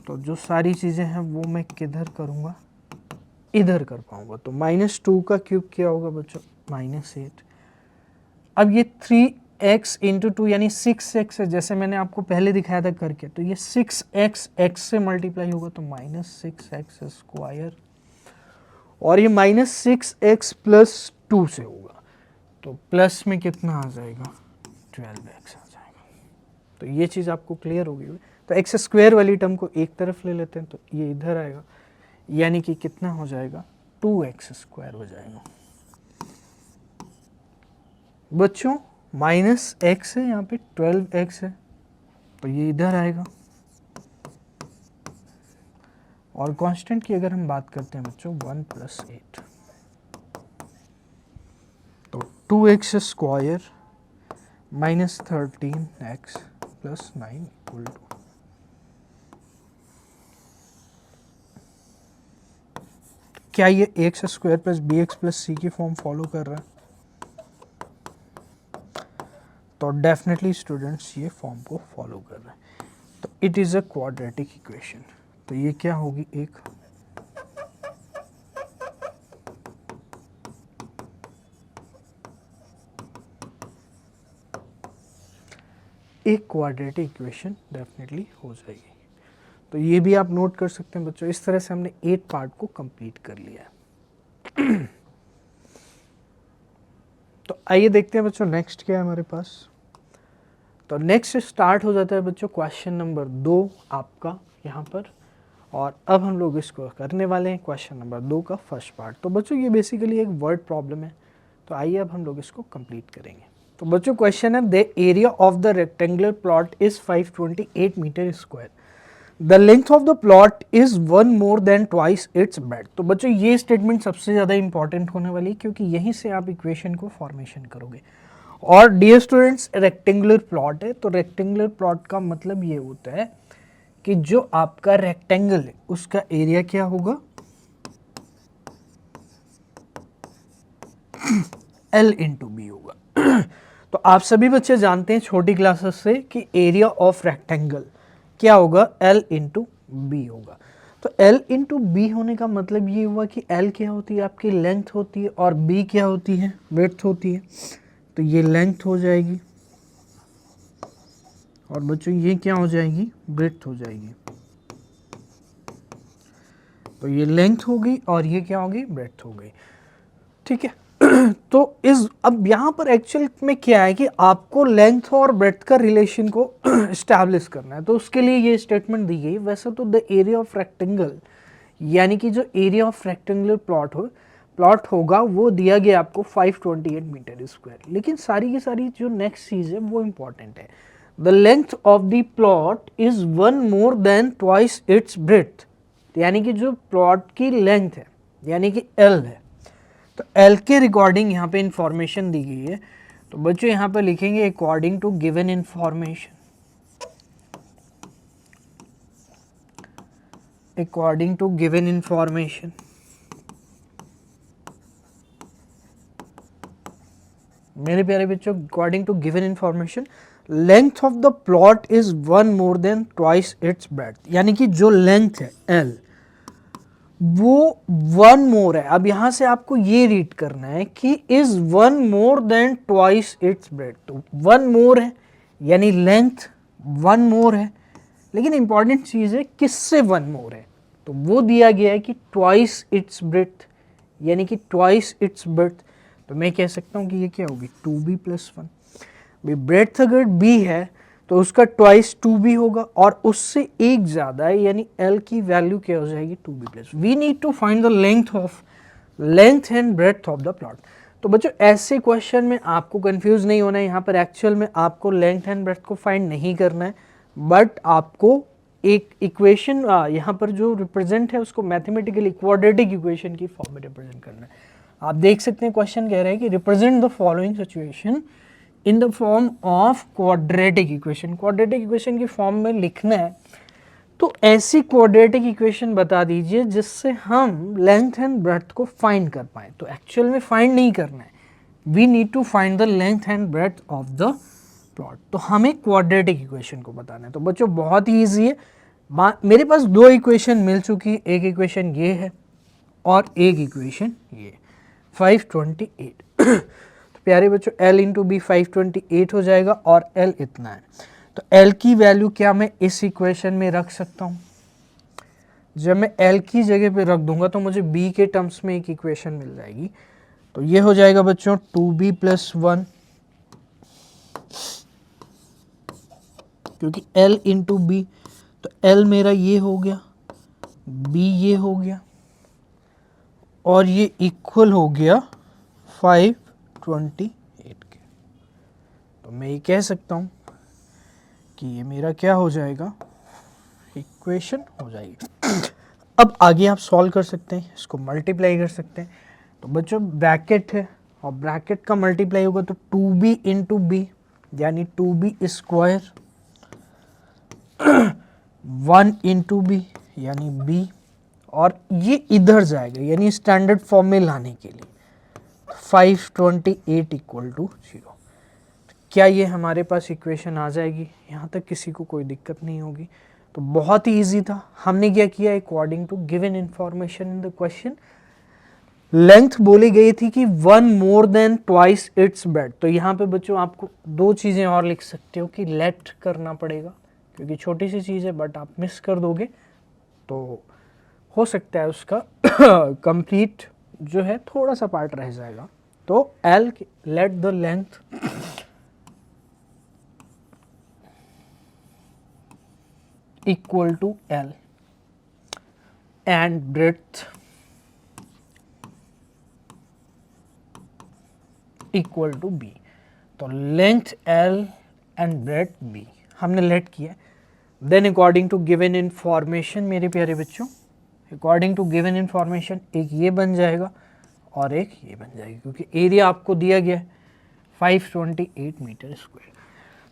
तो जो सारी चीज़ें हैं वो मैं किधर करूँगा, इधर कर पाऊंगा। तो माइनस 2 का क्यूब क्या होगा बच्चों माइनस 8। अब ये 3x इंटू 2 यानी 6x है, जैसे मैंने आपको पहले दिखाया था करके, तो ये 6x x से मल्टीप्लाई होगा तो माइनस 6x स्क्वायर, और ये माइनस 6x प्लस 2 से होगा, तो प्लस में कितना आ जाएगा 12x आ जाएगा। तो ये चीज़ आपको क्लियर होगी। तो एक्स स्क्वायर वाली टर्म को एक तरफ ले लेते हैं, तो ये इधर आएगा, यानी कि कितना हो जाएगा 2x स्क्वायर हो जाएगा। बच्चों माइनस एक्स है, यहाँ पे 12x है, तो ये इधर आएगा। और कांस्टेंट की अगर हम बात करते हैं बच्चों 1 प्लस 8, तो 2x square minus 13x plus 9 equal to, क्या ये x square plus b x plus c की फॉर्म फॉलो कर रहा है? तो डेफिनेटली स्टूडेंट्स ये फॉर्म को फॉलो कर रहे हैं, तो it is a quadratic equation. तो ये क्या होगी, एक क्वाड्रेटिक इक्वेशन डेफिनेटली हो जाएगी। तो ये भी आप नोट कर सकते हैं बच्चों। इस तरह से हमने 8 पार्ट को कंप्लीट कर लिया है। तो आइए देखते हैं बच्चों नेक्स्ट क्या है हमारे पास। तो नेक्स्ट स्टार्ट हो जाता है बच्चों क्वेश्चन नंबर 2 आपका यहाँ पर, और अब हम लोग इसको करने वाले हैं क्वेश्चन नंबर 2 का फर्स्ट पार्ट। तो बच्चों ये बेसिकली एक वर्ड प्रॉब्लम है, तो आइए अब हम लोग इसको कंप्लीट करेंगे। तो बच्चों क्वेश्चन है, the area of the rectangular plot is 528 metre square, the length of the plot is 1 more than twice its breadth. तो बच्चों ये स्टेटमेंट सबसे ज़्यादा इंपॉर्टेंट होने वाली है, क्योंकि यहीं से आप इक्वेशन को फॉर्मेशन करोगे। और डियर स्टूडेंट्स, रेक्टेंगुलर प्लॉट है, तो रेक्टेंगुलर प्लॉट का मतलब ये होता है कि जो आपका रेक्टेंगल है उसका एरिया क्या होगा, L इंटू बी होगा। तो आप सभी बच्चे जानते हैं छोटी क्लासेस से कि एरिया ऑफ रेक्टेंगल क्या होगा, L इंटू बी होगा। तो L इंटू बी होने का मतलब ये हुआ कि L क्या होती है, आपकी लेंथ होती है, और B क्या होती है, विड्थ होती है। तो ये लेंथ हो जाएगी, और बच्चों ये क्या हो जाएगी, विड्थ हो जाएगी। तो ये लेंथ होगी और ये क्या होगी, ब्रेड्थ हो गई, ठीक है। तो अब यहाँ पर एक्चुअल में क्या है कि आपको लेंथ और ब्रेड्थ का रिलेशन को एस्टैब्लिश करना है, तो उसके लिए ये स्टेटमेंट दी गई। वैसे तो द एरिया ऑफ रेक्टेंगल, यानी कि जो एरिया ऑफ रेक्टेंगुलर प्लॉट होगा वो दिया गया आपको 528 मीटर स्क्वायर, लेकिन सारी की सारी जो नेक्स्ट चीज़ है वो इंपॉर्टेंट है। The length of the plot is 1 more than twice its breadth, यानी कि जो प्लॉट की लेंथ है यानी कि L है, तो L के रिकॉर्डिंग यहाँ पे इंफॉर्मेशन दी गई है। तो बच्चों यहाँ पे लिखेंगे according to given information, according to given information. मेरे प्यारे बच्चों, according to given information length of the plot is 1 more than twice its breadth, यानी कि जो लेंथ है L वो 1 मोर है। अब यहां से आपको ये रीड करना है कि is 1 more than twice its breadth. तो 1 मोर है यानी लेंथ 1 मोर है, लेकिन इंपॉर्टेंट चीज है किससे 1 मोर है, तो वो दिया गया है कि ट्वाइस इट्स ब्रेड्थ, यानी कि ट्वाइस इट्स ब्रेड्थ। तो मैं कह सकता हूं कि ये क्या होगी, 2b + 1। भाई ब्रेड्थ अगर b है तो उसका ट्वाइस 2b होगा, और उससे एक ज़्यादा है यानी L की वैल्यू क्या हो जाएगी, 2b+। We need to find the length and breadth of the plot. तो बच्चों ऐसे क्वेश्चन में आपको कंफ्यूज नहीं होना है, यहाँ पर एक्चुअल में आपको लेंथ एंड ब्रेड्थ को फाइंड नहीं करना है, बट आपको एक इक्वेशन यहाँ पर जो रिप्रेजेंट है उसको मैथमेटिकली क्वाड्रेटिक इक्वेशन की फॉर्म में रिप्रेजेंट करना है। आप देख सकते हैं क्वेश्चन कह रहे हैं कि represent the following situation in the form of quadratic equation. Quadratic equation की फॉर्म में लिखना है, तो ऐसी क्वाड्रेटिक इक्वेशन बता दीजिए जिससे हम लेंथ एंड ब्रेड्थ को फाइंड कर पाए। तो एक्चुअल में फाइंड नहीं करना है, we need to find the length and breadth of the plot. तो हमें क्वाड्रेटिक इक्वेशन को बताना है। तो बच्चों बहुत ही ईजी है, मेरे पास 2 इक्वेशन मिल चुकी है, एक इक्वेशन ये है और एक इक्वेशन ये 528। तो प्यारे बच्चों L इंटू बी 528 हो जाएगा, और L इतना है। तो L की वैल्यू क्या मैं इस इक्वेशन में रख सकता हूँ, जब मैं L की जगह पे रख दूंगा तो मुझे B के टर्म्स में एक इक्वेशन मिल जाएगी। तो ये हो जाएगा बच्चों 2b + 1, क्योंकि L इंटू बी, तो L मेरा ये हो गया, B ये हो गया, और ये इक्वल हो गया 528 के। तो मैं ये कह सकता हूँ कि ये मेरा क्या हो जाएगा, इक्वेशन हो जाएगी। अब आगे आप सॉल्व कर सकते हैं, इसको मल्टीप्लाई कर सकते हैं। तो बच्चों ब्रैकेट है और ब्रैकेट का मल्टीप्लाई होगा तो 2b इंटू बी, यानी 2b स्क्वायर, 1 इंटू बी यानी b, और ये इधर जाएगा यानी स्टैंडर्ड फॉर्म में लाने के लिए 528 = 0। क्या ये हमारे पास इक्वेशन आ जाएगी, यहाँ तक किसी को कोई दिक्कत नहीं होगी। तो बहुत ही इजी था। हमने क्या किया, according to given information in the question length बोली गई थी कि 1 more than twice its breadth. तो यहाँ पे बच्चों आपको 2 चीज़ें और लिख सकते हो कि लेट करना पड़ेगा, क्योंकि छोटी सी चीज़ है बट आप मिस कर दोगे तो हो सकता है उसका कंप्लीट जो है थोड़ा सा पार्ट रह जाएगा। तो L, let the length equal to L and breadth equal to B। तो length L and breadth B हमने लेट किया। Then according to given information मेरे प्यारे बच्चों, अकॉर्डिंग टू गिवन इंफॉर्मेशन एक ये बन जाएगा और एक ये बन जाएगा, क्योंकि एरिया आपको दिया गया है 528 मीटर स्क्वायर।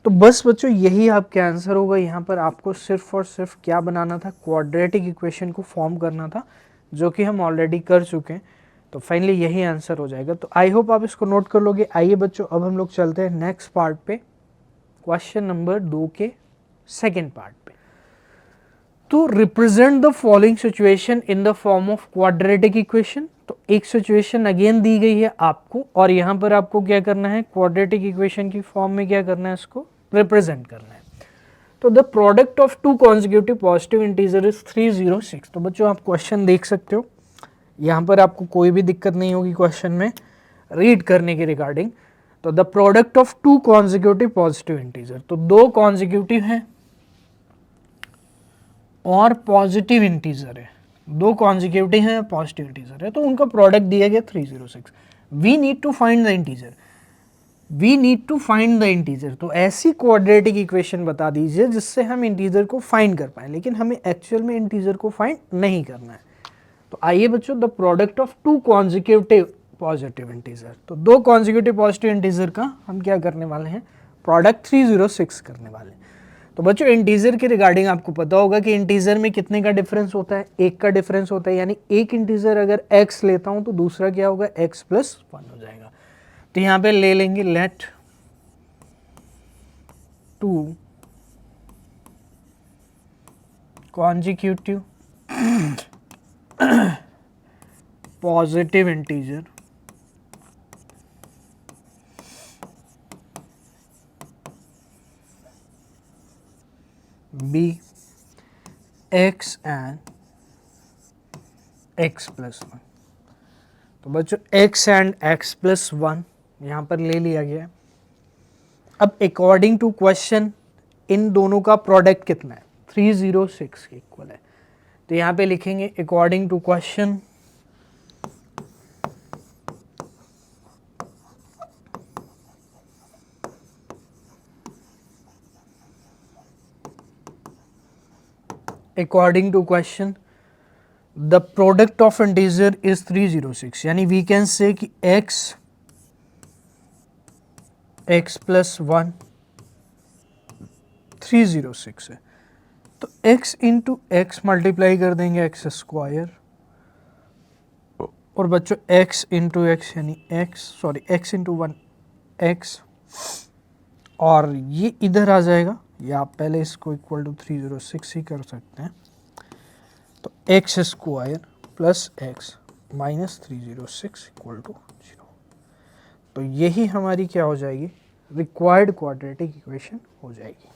तो बस बच्चों यही आपका आंसर होगा। यहाँ पर आपको सिर्फ और सिर्फ क्या बनाना था, क्वाड्रेटिक इक्वेशन को फॉर्म करना था, जो कि हम ऑलरेडी कर चुके हैं। तो फाइनली यही आंसर हो जाएगा। तो आई होप आप इसको नोट कर लोगे। आइए बच्चों अब हम लोग चलते हैं नेक्स्ट पार्ट पे, क्वेश्चन नंबर 2 के सेकेंड पार्ट पे। तो represent the following situation in the form of quadratic equation. तो एक सिचुएशन अगेन दी गई है आपको, और यहाँ पर आपको क्या करना है, क्वाड्रेटिक इक्वेशन की फॉर्म में क्या करना है, इसको रिप्रेजेंट करना है। तो the product of to consecutive positive integer is 306। तो बच्चों आप क्वेश्चन देख सकते हो, यहाँ पर आपको कोई भी दिक्कत नहीं होगी क्वेश्चन में रीड करने के रिगार्डिंग। तो the product of to consecutive positive integer, तो दो कॉन्जिक्यूटिव हैं और पॉजिटिव इंटीजर है, दो कॉन्जिक्यूटिव हैं पॉजिटिव इंटीजर है, तो उनका प्रोडक्ट दिया गया 306। We need to find the integer, we need to find the integer. तो ऐसी क्वाड्रेटिक इक्वेशन बता दीजिए जिससे हम इंटीजर को फाइंड कर पाए, लेकिन हमें एक्चुअल में इंटीजर को फाइंड नहीं करना है। तो आइए बच्चों, the product of to consecutive positive integer, तो दो कॉन्जिक्यूटिव पॉजिटिव इंटीजर का हम क्या करने वाले हैं, प्रोडक्ट 306 करने वाले हैं। तो बच्चों इंटीजर के रिगार्डिंग आपको पता होगा कि इंटीजर में कितने का डिफरेंस होता है, एक का डिफरेंस होता है, यानी एक इंटीजर अगर x लेता हूं तो दूसरा क्या होगा, x + 1 हो जाएगा। तो यहाँ पे ले लेंगे let two consecutive positive integer b x and x + 1। तो बच्चों x and x + 1 यहाँ पर ले लिया गया है। अब अकॉर्डिंग टू क्वेश्चन इन दोनों का प्रोडक्ट कितना है, 306 के इक्वल है। तो यहाँ पे लिखेंगे according to question according to question the product of integer is 306, यानी we can say कि x + 1 306 है। तो x इंटू एक्स मल्टीप्लाई कर देंगे x², और बच्चों x इंटू एक्स यानी x इंटू 1 x, और ये इधर आ जाएगा, या आप पहले इसको इक्वल टू 306 ही कर सकते हैं। तो x² + x - 306 = 0। तो यही हमारी क्या हो जाएगी, रिक्वायर्ड क्वाड्रेटिक इक्वेशन हो जाएगी।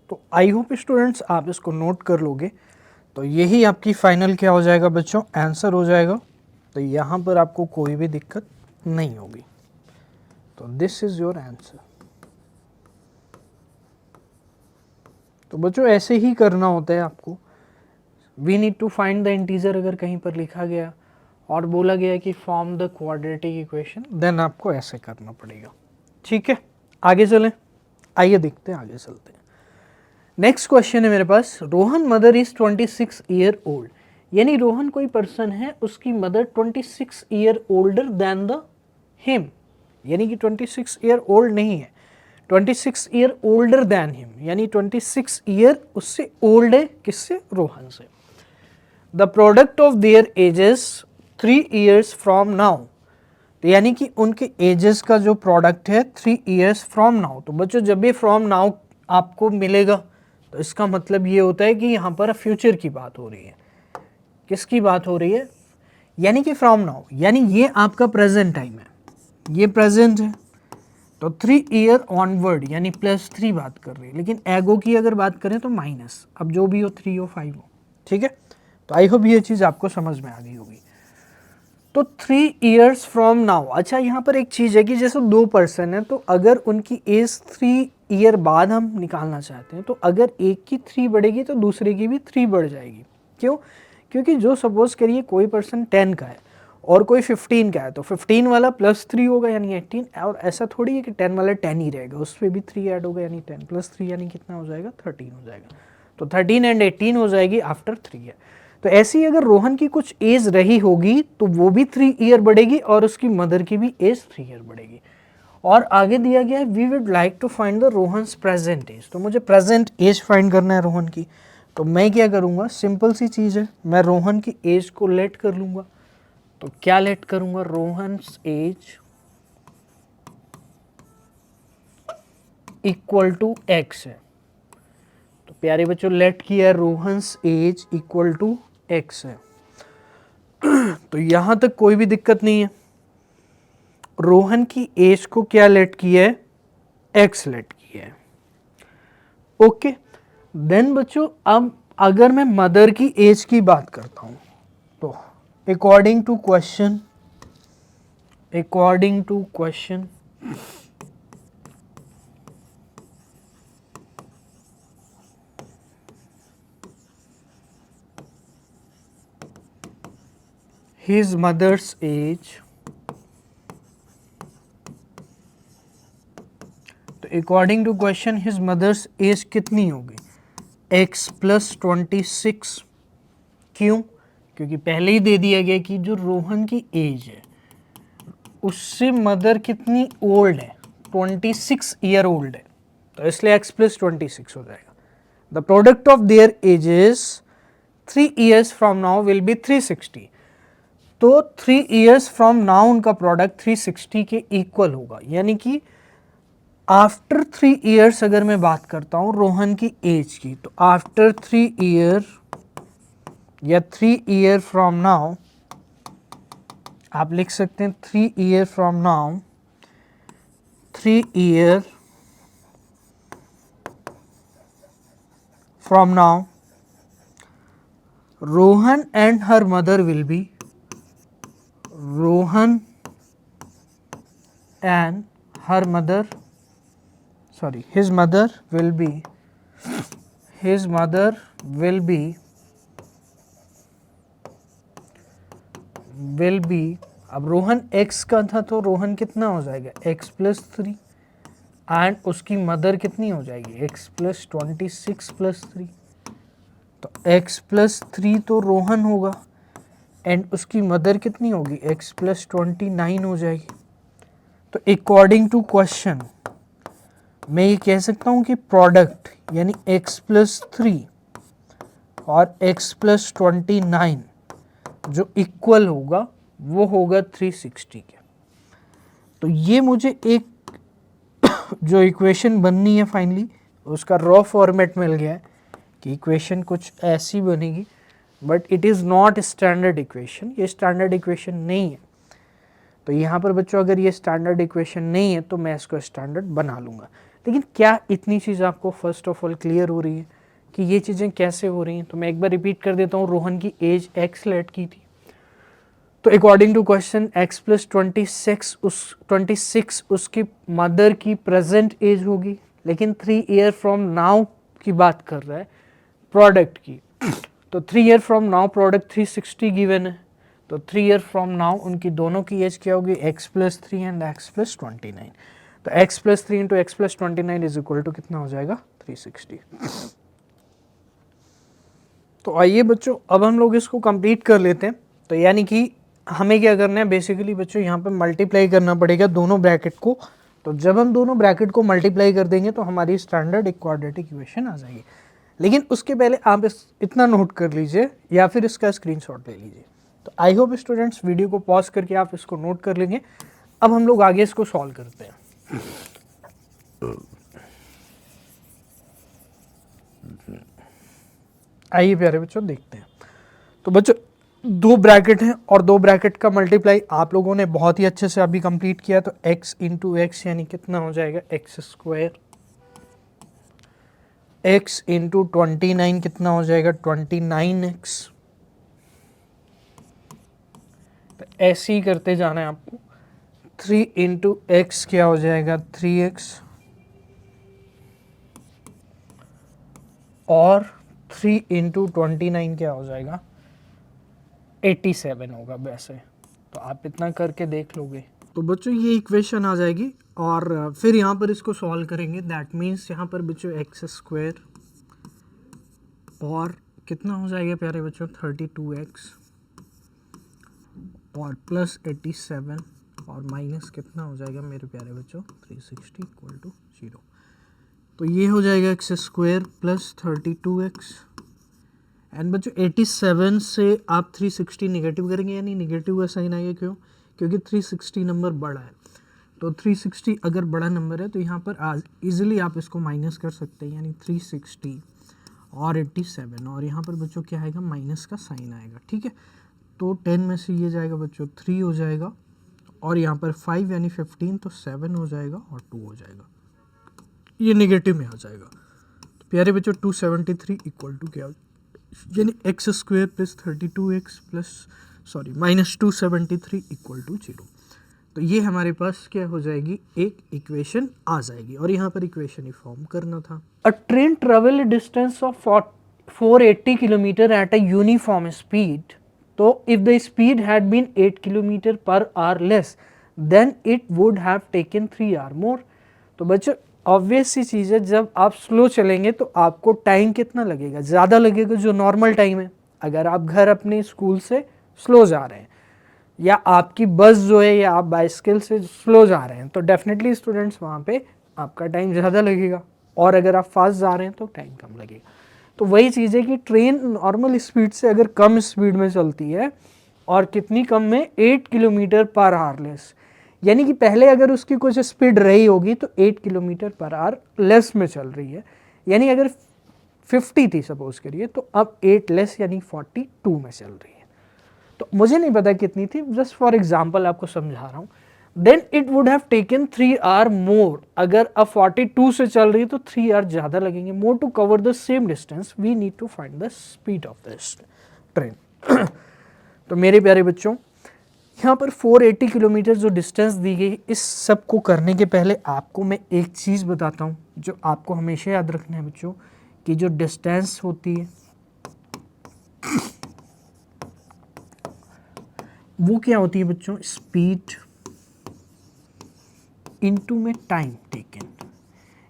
तो आई होप स्टूडेंट्स आप इसको नोट कर लोगे। तो यही आपकी फाइनल क्या हो जाएगा बच्चों, आंसर हो जाएगा। तो यहाँ पर आपको कोई भी दिक्कत नहीं होगी। तो दिस इज योर आंसर। तो बच्चों ऐसे ही करना होता है आपको। We need to find the integer अगर कहीं पर लिखा गया और बोला गया कि form the quadratic equation, then आपको ऐसे करना पड़ेगा। ठीक है, आगे चलें, आइए देखते हैं, आगे चलते हैं। नेक्स्ट क्वेश्चन है मेरे पास, Rohan mother is 26 year old, यानी रोहन कोई पर्सन है, उसकी mother 26 year older than the him, यानी कि 26 ईयर ओल्ड नहीं है, 26 ईयर ओल्डर देन हिम, यानी 26 ईयर उससे ओल्ड है, किससे, रोहन से। The product of their edges 3 years from now, तो यानी कि उनके एजेस का जो प्रोडक्ट है 3 ईयर्स फ्रॉम नाउ। तो बच्चों जब ये फ्रॉम नाउ आपको मिलेगा तो इसका मतलब ये होता है कि यहाँ पर फ्यूचर की बात हो रही है। किसकी बात हो रही है, यानी कि फ्रॉम नाउ, यानी ये आपका प्रेजेंट टाइम है, ये प्रेजेंट है। तो 3 ईयर ऑनवर्ड यानी +3 बात कर रही है, लेकिन एगो की अगर बात करें तो माइनस, अब जो भी हो 3 हो 5 हो। ठीक है, तो आई होप ये चीज़ आपको समझ में आ गई होगी। तो 3 ईयर्स फ्रॉम नाउ। अच्छा यहाँ पर एक चीज़ है कि जैसे 2 पर्सन है तो अगर उनकी एज 3 ईयर बाद हम निकालना चाहते हैं तो अगर एक की 3 बढ़ेगी तो दूसरे की भी 3 बढ़ जाएगी। क्यों? क्योंकि जो सपोज करिए कोई पर्सन 10 का है और कोई 15 का है तो 15 वाला +3 होगा यानी 18, और ऐसा थोड़ी है कि 10 वाला 10 ही रहेगा, उस पर भी 3 ऐड होगा यानी 10 + 3 यानी कितना हो जाएगा 13 हो जाएगा। तो 13 एंड 18 हो जाएगी आफ्टर 3 ईयर। तो ऐसे ही अगर रोहन की कुछ एज रही होगी तो वो भी 3 ईयर बढ़ेगी और उसकी मदर की भी एज 3 ईयर बढ़ेगी। और आगे दिया गया है we would like to find the Rohan's present age. तो मुझे प्रेजेंट एज फाइंड करना है रोहन की। तो मैं क्या करूँगा, सिंपल सी चीज़ है, मैं रोहन की एज को लेट कर लूँगा। तो क्या लेट करूँगा, Rohan's age equal to x है। तो प्यारे बच्चों लेट किया है Rohan's age equal to x है। तो यहां तक कोई भी दिक्कत नहीं है। रोहन की एज को क्या लेट किया है, एक्स लेट किया है। ओके देन बच्चों अब अगर मैं मदर की एज की बात करता हूं तो according to question his mother's age, तो according to question his mother's age कितनी होगी, x + 26। क्यों? क्योंकि पहले ही दे दिया गया कि जो रोहन की एज है उससे मदर कितनी ओल्ड है, 26 ईयर ओल्ड है, तो इसलिए x + 26 हो जाएगा। The product of their edges 3 years from now will be 360। तो 3 ईयर्स फ्रॉम नाउ उनका प्रोडक्ट 360 के इक्वल होगा, यानी कि आफ्टर 3 ईयर्स अगर मैं बात करता हूं रोहन की एज की, तो आफ्टर 3 ईयर या 3 ईयर फ्रॉम नाउ आप लिख सकते हैं 3 year from now, 3 year from now Rohan and her mother will be, Rohan and her mother, sorry, his mother will be अब रोहन x का था तो रोहन कितना हो जाएगा x + 3 एंड उसकी मदर कितनी हो जाएगी x + 26 + 3, तो x + 3 तो रोहन होगा एंड उसकी मदर कितनी होगी x + 29 हो जाएगी। तो अकॉर्डिंग टू क्वेश्चन मैं ये कह सकता हूँ कि प्रोडक्ट यानी x + 3 और x + 29 जो इक्वल होगा वो होगा 360 के। तो ये मुझे एक जो इक्वेशन बननी है फाइनली उसका रॉ फॉर्मेट मिल गया है कि इक्वेशन कुछ ऐसी बनेगी, but it is not standard equation, ये स्टैंडर्ड इक्वेशन नहीं है। तो यहाँ पर बच्चों अगर ये स्टैंडर्ड इक्वेशन नहीं है तो मैं इसको स्टैंडर्ड बना लूँगा। लेकिन क्या इतनी चीज़ आपको फर्स्ट ऑफ ऑल क्लियर हो रही है कि ये चीज़ें कैसे हो रही हैं? तो मैं एक बार रिपीट कर देता हूँ, रोहन की एज x लेट की थी, तो अकॉर्डिंग टू क्वेश्चन x + 26 उसकी मदर की प्रेजेंट एज होगी, लेकिन 3 ईयर फ्रॉम नाउ की बात कर रहा है प्रोडक्ट की, तो 3 year from now product 360 given है, तो 3 ईयर फ्रॉम नाउ उनकी दोनों की एज क्या होगी x + 3 एंड x + 29। तो x + 3 × x + 29 is equal to कितना हो जाएगा 360। तो आइए बच्चों अब हम लोग इसको कंप्लीट कर लेते हैं। तो यानी कि हमें क्या करना है बेसिकली बच्चों यहाँ पे मल्टीप्लाई करना पड़ेगा दोनों ब्रैकेट को। तो जब हम दोनों ब्रैकेट को मल्टीप्लाई कर देंगे तो हमारी स्टैंडर्ड क्वाड्रेटिक इक्वेशन आ जाएगी। लेकिन उसके पहले आप इतना नोट कर लीजिए या फिर इसका स्क्रीनशॉट ले लीजिए। तो आई होप स्टूडेंट्स वीडियो को पॉज करके आप इसको नोट कर लेंगे। अब हम लोग आगे इसको सॉल्व करते हैं। आइए प्यारे बच्चों देखते हैं। तो बच्चों दो ब्रैकेट हैं और दो ब्रैकेट का मल्टीप्लाई आप लोगों ने बहुत ही अच्छे से अभी कंप्लीट किया। तो x × x यानी कितना हो जाएगा x², x × 29 कितना हो जाएगा 29x, तो ऐसे ही करते जाना है आपको। 3 इंटू एक्स क्या हो जाएगा 3x, और 3 इंटू 29 क्या हो जाएगा 87 होगा वैसे। तो आप इतना करके देख लोगे तो बच्चों ये इक्वेशन आ जाएगी, और फिर यहाँ पर इसको सॉल्व करेंगे। दैट मीन्स यहाँ पर बच्चों एक्स स्क्वायर और कितना हो जाएगा प्यारे बच्चों 32x और प्लस 87 और माइनस कितना हो जाएगा मेरे प्यारे बच्चों 360 इक्वल टू 0। तो ये हो जाएगा x square plus 32x and बच्चों 87 से आप 360 निगेटिव करेंगे, यानी निगेटिव का साइन आएगा। क्यों? क्योंकि 360 नंबर बड़ा है, तो 360 अगर बड़ा नंबर है तो यहाँ पर आज इजीली आप इसको माइनस कर सकते हैं, यानी 360 और 87, और यहाँ पर बच्चों क्या आएगा माइनस का साइन आएगा। ठीक है, तो 10 में से ये जाएगा बच्चों 3 हो जाएगा, और यहाँ पर 5 यानी 15, तो 7 हो जाएगा और 2 हो जाएगा, ये नेगेटिव में आ जाएगा। तो प्यारे बच्चों 273 इक्वल टू क्या, यानी x square plus 32x plus minus 273 equal to 0। तो ये हमारे पास क्या हो जाएगी, एक इक्वेशन आ जाएगी, और यहाँ पर इक्वेशन ही फॉर्म करना था। A train travel distance of 480 kilometre at a uniform speed, तो if the speed had been 8 kilometre per hour less than it would have taken 3 hour more. तो बच्चों ऑब्वियस सी चीज़ है, जब आप स्लो चलेंगे तो आपको टाइम कितना लगेगा, ज़्यादा लगेगा जो नॉर्मल टाइम है। अगर आप घर अपने स्कूल से स्लो जा रहे हैं, या आपकी बस जो है, या आप बाइसिकल से स्लो जा रहे हैं, तो डेफिनेटली स्टूडेंट्स वहाँ पे आपका टाइम ज़्यादा लगेगा, और अगर आप फास्ट जा रहे हैं तो टाइम कम लगेगा। तो वही चीज़ है कि ट्रेन नॉर्मल स्पीड से अगर कम स्पीड में चलती है, और कितनी कम में 8 किलोमीटर पर आवर लेस, यानी कि पहले अगर उसकी कुछ स्पीड रही होगी तो 8 किलोमीटर पर आवर लेस में चल रही है, यानी अगर 50 थी सपोज करिए, तो अब 8 लेस यानी 42 में चल रही है। तो मुझे नहीं पता कितनी थी, जस्ट फॉर एग्जांपल आपको समझा रहा हूँ। Then it would have taken 3 hour more, अगर अब 42 से चल रही है तो 3 आवर ज़्यादा लगेंगे more to cover the same distance, we need to find the speed of this train. तो मेरे प्यारे बच्चों, यहाँ पर 480 किलोमीटर जो डिस्टेंस दी गई, इस सब को करने के पहले आपको मैं एक चीज़ बताता हूँ जो आपको हमेशा याद रखना है बच्चों, कि जो डिस्टेंस होती है वो क्या होती है बच्चों, स्पीड इनटू में टाइम टेकन,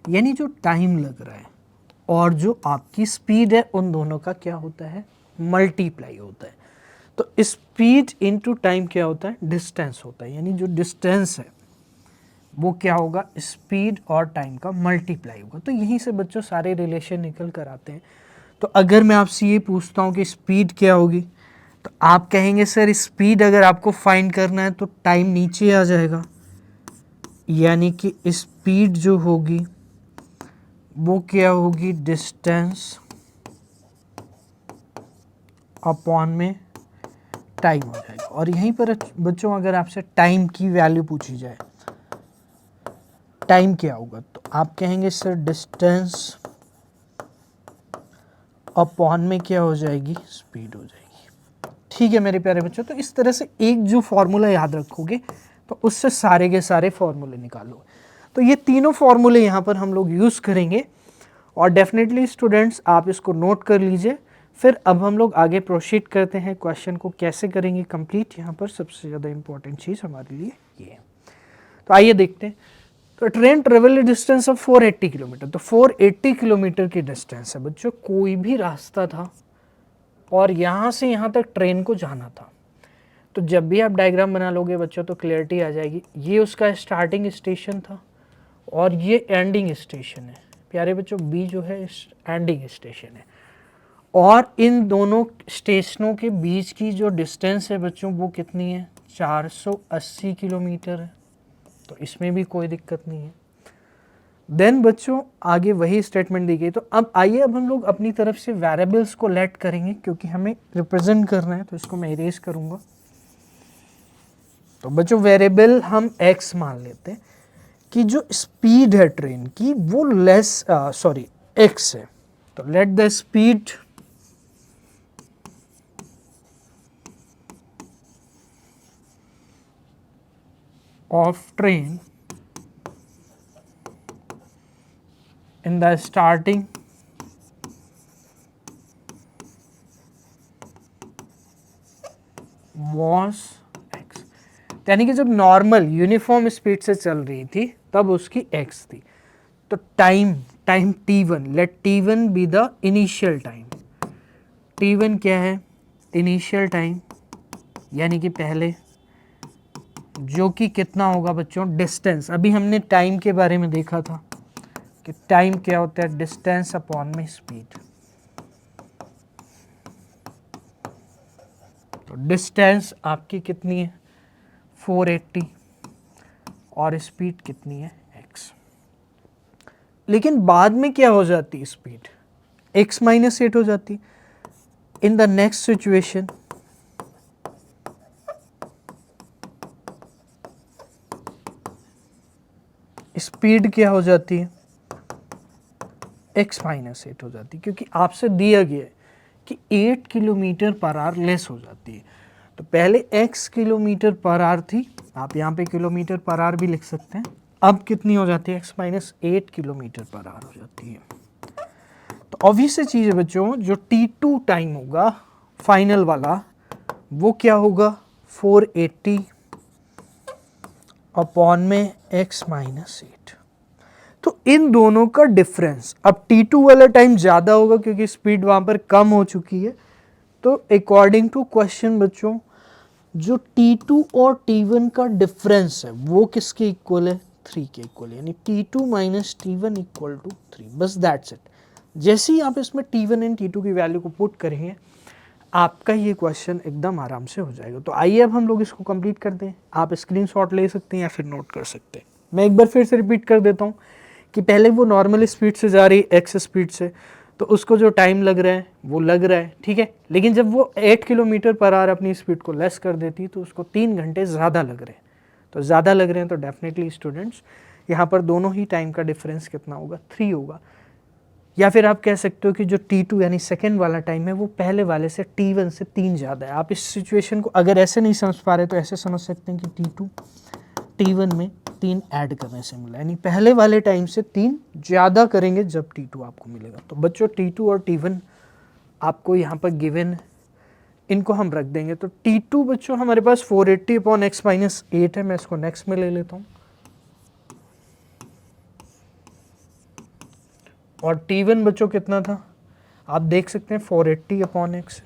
यानी जो टाइम लग रहा है और जो आपकी स्पीड है, उन दोनों का क्या होता है, मल्टीप्लाई होता है। तो स्पीड इनटू टाइम क्या होता है, डिस्टेंस होता है, यानी जो डिस्टेंस है वो क्या होगा, स्पीड और टाइम का मल्टीप्लाई होगा। तो यहीं से बच्चों सारे रिलेशन निकल कर आते हैं। तो अगर मैं आपसे ये पूछता हूँ कि स्पीड क्या होगी, तो आप कहेंगे सर स्पीड अगर आपको फाइंड करना है तो टाइम नीचे आ जाएगा, यानी कि स्पीड जो होगी वो क्या होगी, डिस्टेंस अपॉन में टाइम हो जाएगा। और यहीं पर बच्चों अगर आपसे टाइम की वैल्यू पूछी जाए, टाइम क्या होगा, तो आप कहेंगे सर डिस्टेंस अपॉन में क्या हो जाएगी, स्पीड हो जाएगी। ठीक है मेरे प्यारे बच्चों, तो इस तरह से एक जो फॉर्मूला याद रखोगे तो उससे सारे के सारे फॉर्मूले निकालोगे। तो ये तीनों फॉर्मूले यहाँ पर हम लोग यूज़ करेंगे, और डेफिनेटली स्टूडेंट्स आप इसको नोट कर लीजिए। फिर अब हम लोग आगे प्रोसीड करते हैं, क्वेश्चन को कैसे करेंगे कंप्लीट। यहाँ पर सबसे ज़्यादा इंपॉर्टेंट चीज़ हमारे लिए ये है। तो आइए देखते हैं। तो train travel distance of 480 kilometre, तो 480 किलोमीटर की डिस्टेंस है बच्चों, कोई भी रास्ता था और यहाँ से यहाँ तक ट्रेन को जाना था। तो जब भी आप डायग्राम बना लोगे बच्चों तो क्लियरिटी आ जाएगी। ये उसका स्टार्टिंग स्टेशन था और ये एंडिंग स्टेशन है प्यारे बच्चों, बी जो है एंडिंग स्टेशन है। और इन दोनों स्टेशनों के बीच की जो डिस्टेंस है बच्चों वो कितनी है, 480 किलोमीटर है। तो इसमें भी कोई दिक्कत नहीं है। देन बच्चों आगे वही स्टेटमेंट दी गई। तो अब आइए, अब हम लोग अपनी तरफ से वेरिएबल्स को लेट करेंगे, क्योंकि हमें रिप्रेजेंट करना है। तो इसको मैं इरेज करूंगा। तो बच्चों वेरिएबल हम x मान लेते हैं कि जो स्पीड है ट्रेन की वो x है। तो let the speed of train in the starting was x, यानी कि जब नॉर्मल यूनिफॉर्म स्पीड से चल रही थी तब उसकी x थी। तो time t1, let t1 be the initial time. t1 क्या है? इनिशियल टाइम, यानी कि पहले, जो कि कितना होगा बच्चों? डिस्टेंस। अभी हमने टाइम के बारे में देखा था कि टाइम क्या होता है? डिस्टेंस अपॉन में स्पीड। तो डिस्टेंस आपकी कितनी है? 480 और स्पीड कितनी है? x। लेकिन बाद में क्या हो जाती है स्पीड? x माइनस 8 हो जाती। In the next situation speed क्या हो जाती है? x माइनस 8 हो जाती, क्योंकि आपसे दिया गया है कि 8 किलोमीटर पर आवर लेस हो जाती है। तो पहले x किलोमीटर पर आवर थी, आप यहाँ पे किलोमीटर पर आवर भी लिख सकते हैं। अब कितनी हो जाती है? x minus 8 kilometre per our हो जाती है। तो ऑब्वियस सी चीज़ है बच्चों, जो t2 टाइम होगा फाइनल वाला, वो क्या होगा? 480 अपॉन में x माइनस 8। तो इन दोनों का डिफरेंस, अब t2 वाला टाइम ज़्यादा होगा क्योंकि स्पीड वहाँ पर कम हो चुकी है। तो अकॉर्डिंग टू क्वेश्चन बच्चों, जो t2 और t1 का डिफरेंस है वो किसके इक्वल है? 3 के इक्वल, यानी t2 minus t1 equal to 3। बस दैट्स इट। जैसे ही आप इसमें t1 एंड t2 की वैल्यू को पुट करेंगे, आपका ये क्वेश्चन एकदम आराम से हो जाएगा। तो आइए अब हम लोग इसको कंप्लीट करते हैं। आप स्क्रीनशॉट ले सकते हैं या फिर नोट कर सकते हैं। मैं एक बार फिर से रिपीट कर देता हूँ कि पहले वो नॉर्मल स्पीड से जा रही है x स्पीड से, तो उसको जो टाइम लग रहा है वो लग रहा है, ठीक है। लेकिन जब वो 8 किलोमीटर पर आवर अपनी स्पीड को लेस कर देती तो उसको 3 घंटे ज़्यादा लग रहे हैं। तो ज़्यादा लग रहे हैं तो डेफिनेटली स्टूडेंट्स यहाँ पर दोनों ही टाइम का डिफरेंस कितना होगा? 3 होगा। या फिर आप कह सकते हो कि जो t2 यानी सेकेंड वाला टाइम है वो पहले वाले से t1 से 3 ज़्यादा है। आप इस सिचुएशन को अगर ऐसे नहीं समझ पा रहे तो ऐसे समझ सकते हैं कि t2 t1 में 3 ऐड करने से मिला, यानी पहले वाले टाइम से 3 ज़्यादा करेंगे जब t2 आपको मिलेगा। तो बच्चों t2 और t1 आपको यहाँ पर गिवन, इनको हम रख देंगे। तो t2 बच्चों हमारे पास 480 अपॉन x माइनस 8 है। मैं इसको नेक्स्ट में ले लेता हूँ। और t1 बच्चों कितना था? आप देख सकते हैं 480 अपॉन x,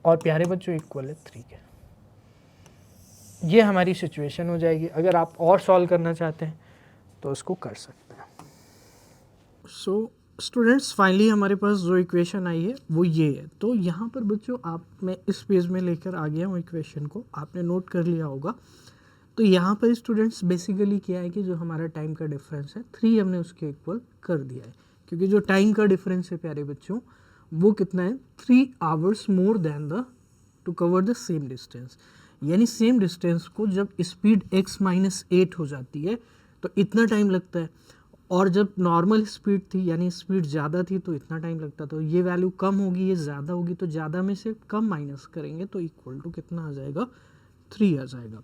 और प्यारे बच्चों इक्वल है 3 के। ये हमारी सिचुएशन हो जाएगी। अगर आप और सॉल्व करना चाहते हैं तो उसको कर सकते हैं। सो स्टूडेंट्स फाइनली हमारे पास जो इक्वेशन आई है वो ये है। तो यहाँ पर बच्चों आप, मैं इस पेज में लेकर आ गया हूँ इक्वेशन को, आपने नोट कर लिया होगा। तो यहाँ पर स्टूडेंट्स बेसिकली क्या है कि जो हमारा टाइम का डिफरेंस है 3 हमने उसके इक्वल कर दिया है, क्योंकि जो टाइम का डिफरेंस है प्यारे बच्चों वो कितना है? 3 hours more than the two cover the same distance. यानी सेम डिस्टेंस को जब स्पीड x माइनस 8 हो जाती है तो इतना टाइम लगता है, और जब नॉर्मल स्पीड थी यानी स्पीड ज़्यादा थी तो इतना टाइम लगता। तो ये वैल्यू कम होगी, ये ज़्यादा होगी, तो ज़्यादा में से कम माइनस करेंगे तो इक्वल टू कितना आ जाएगा? 3 आ जाएगा।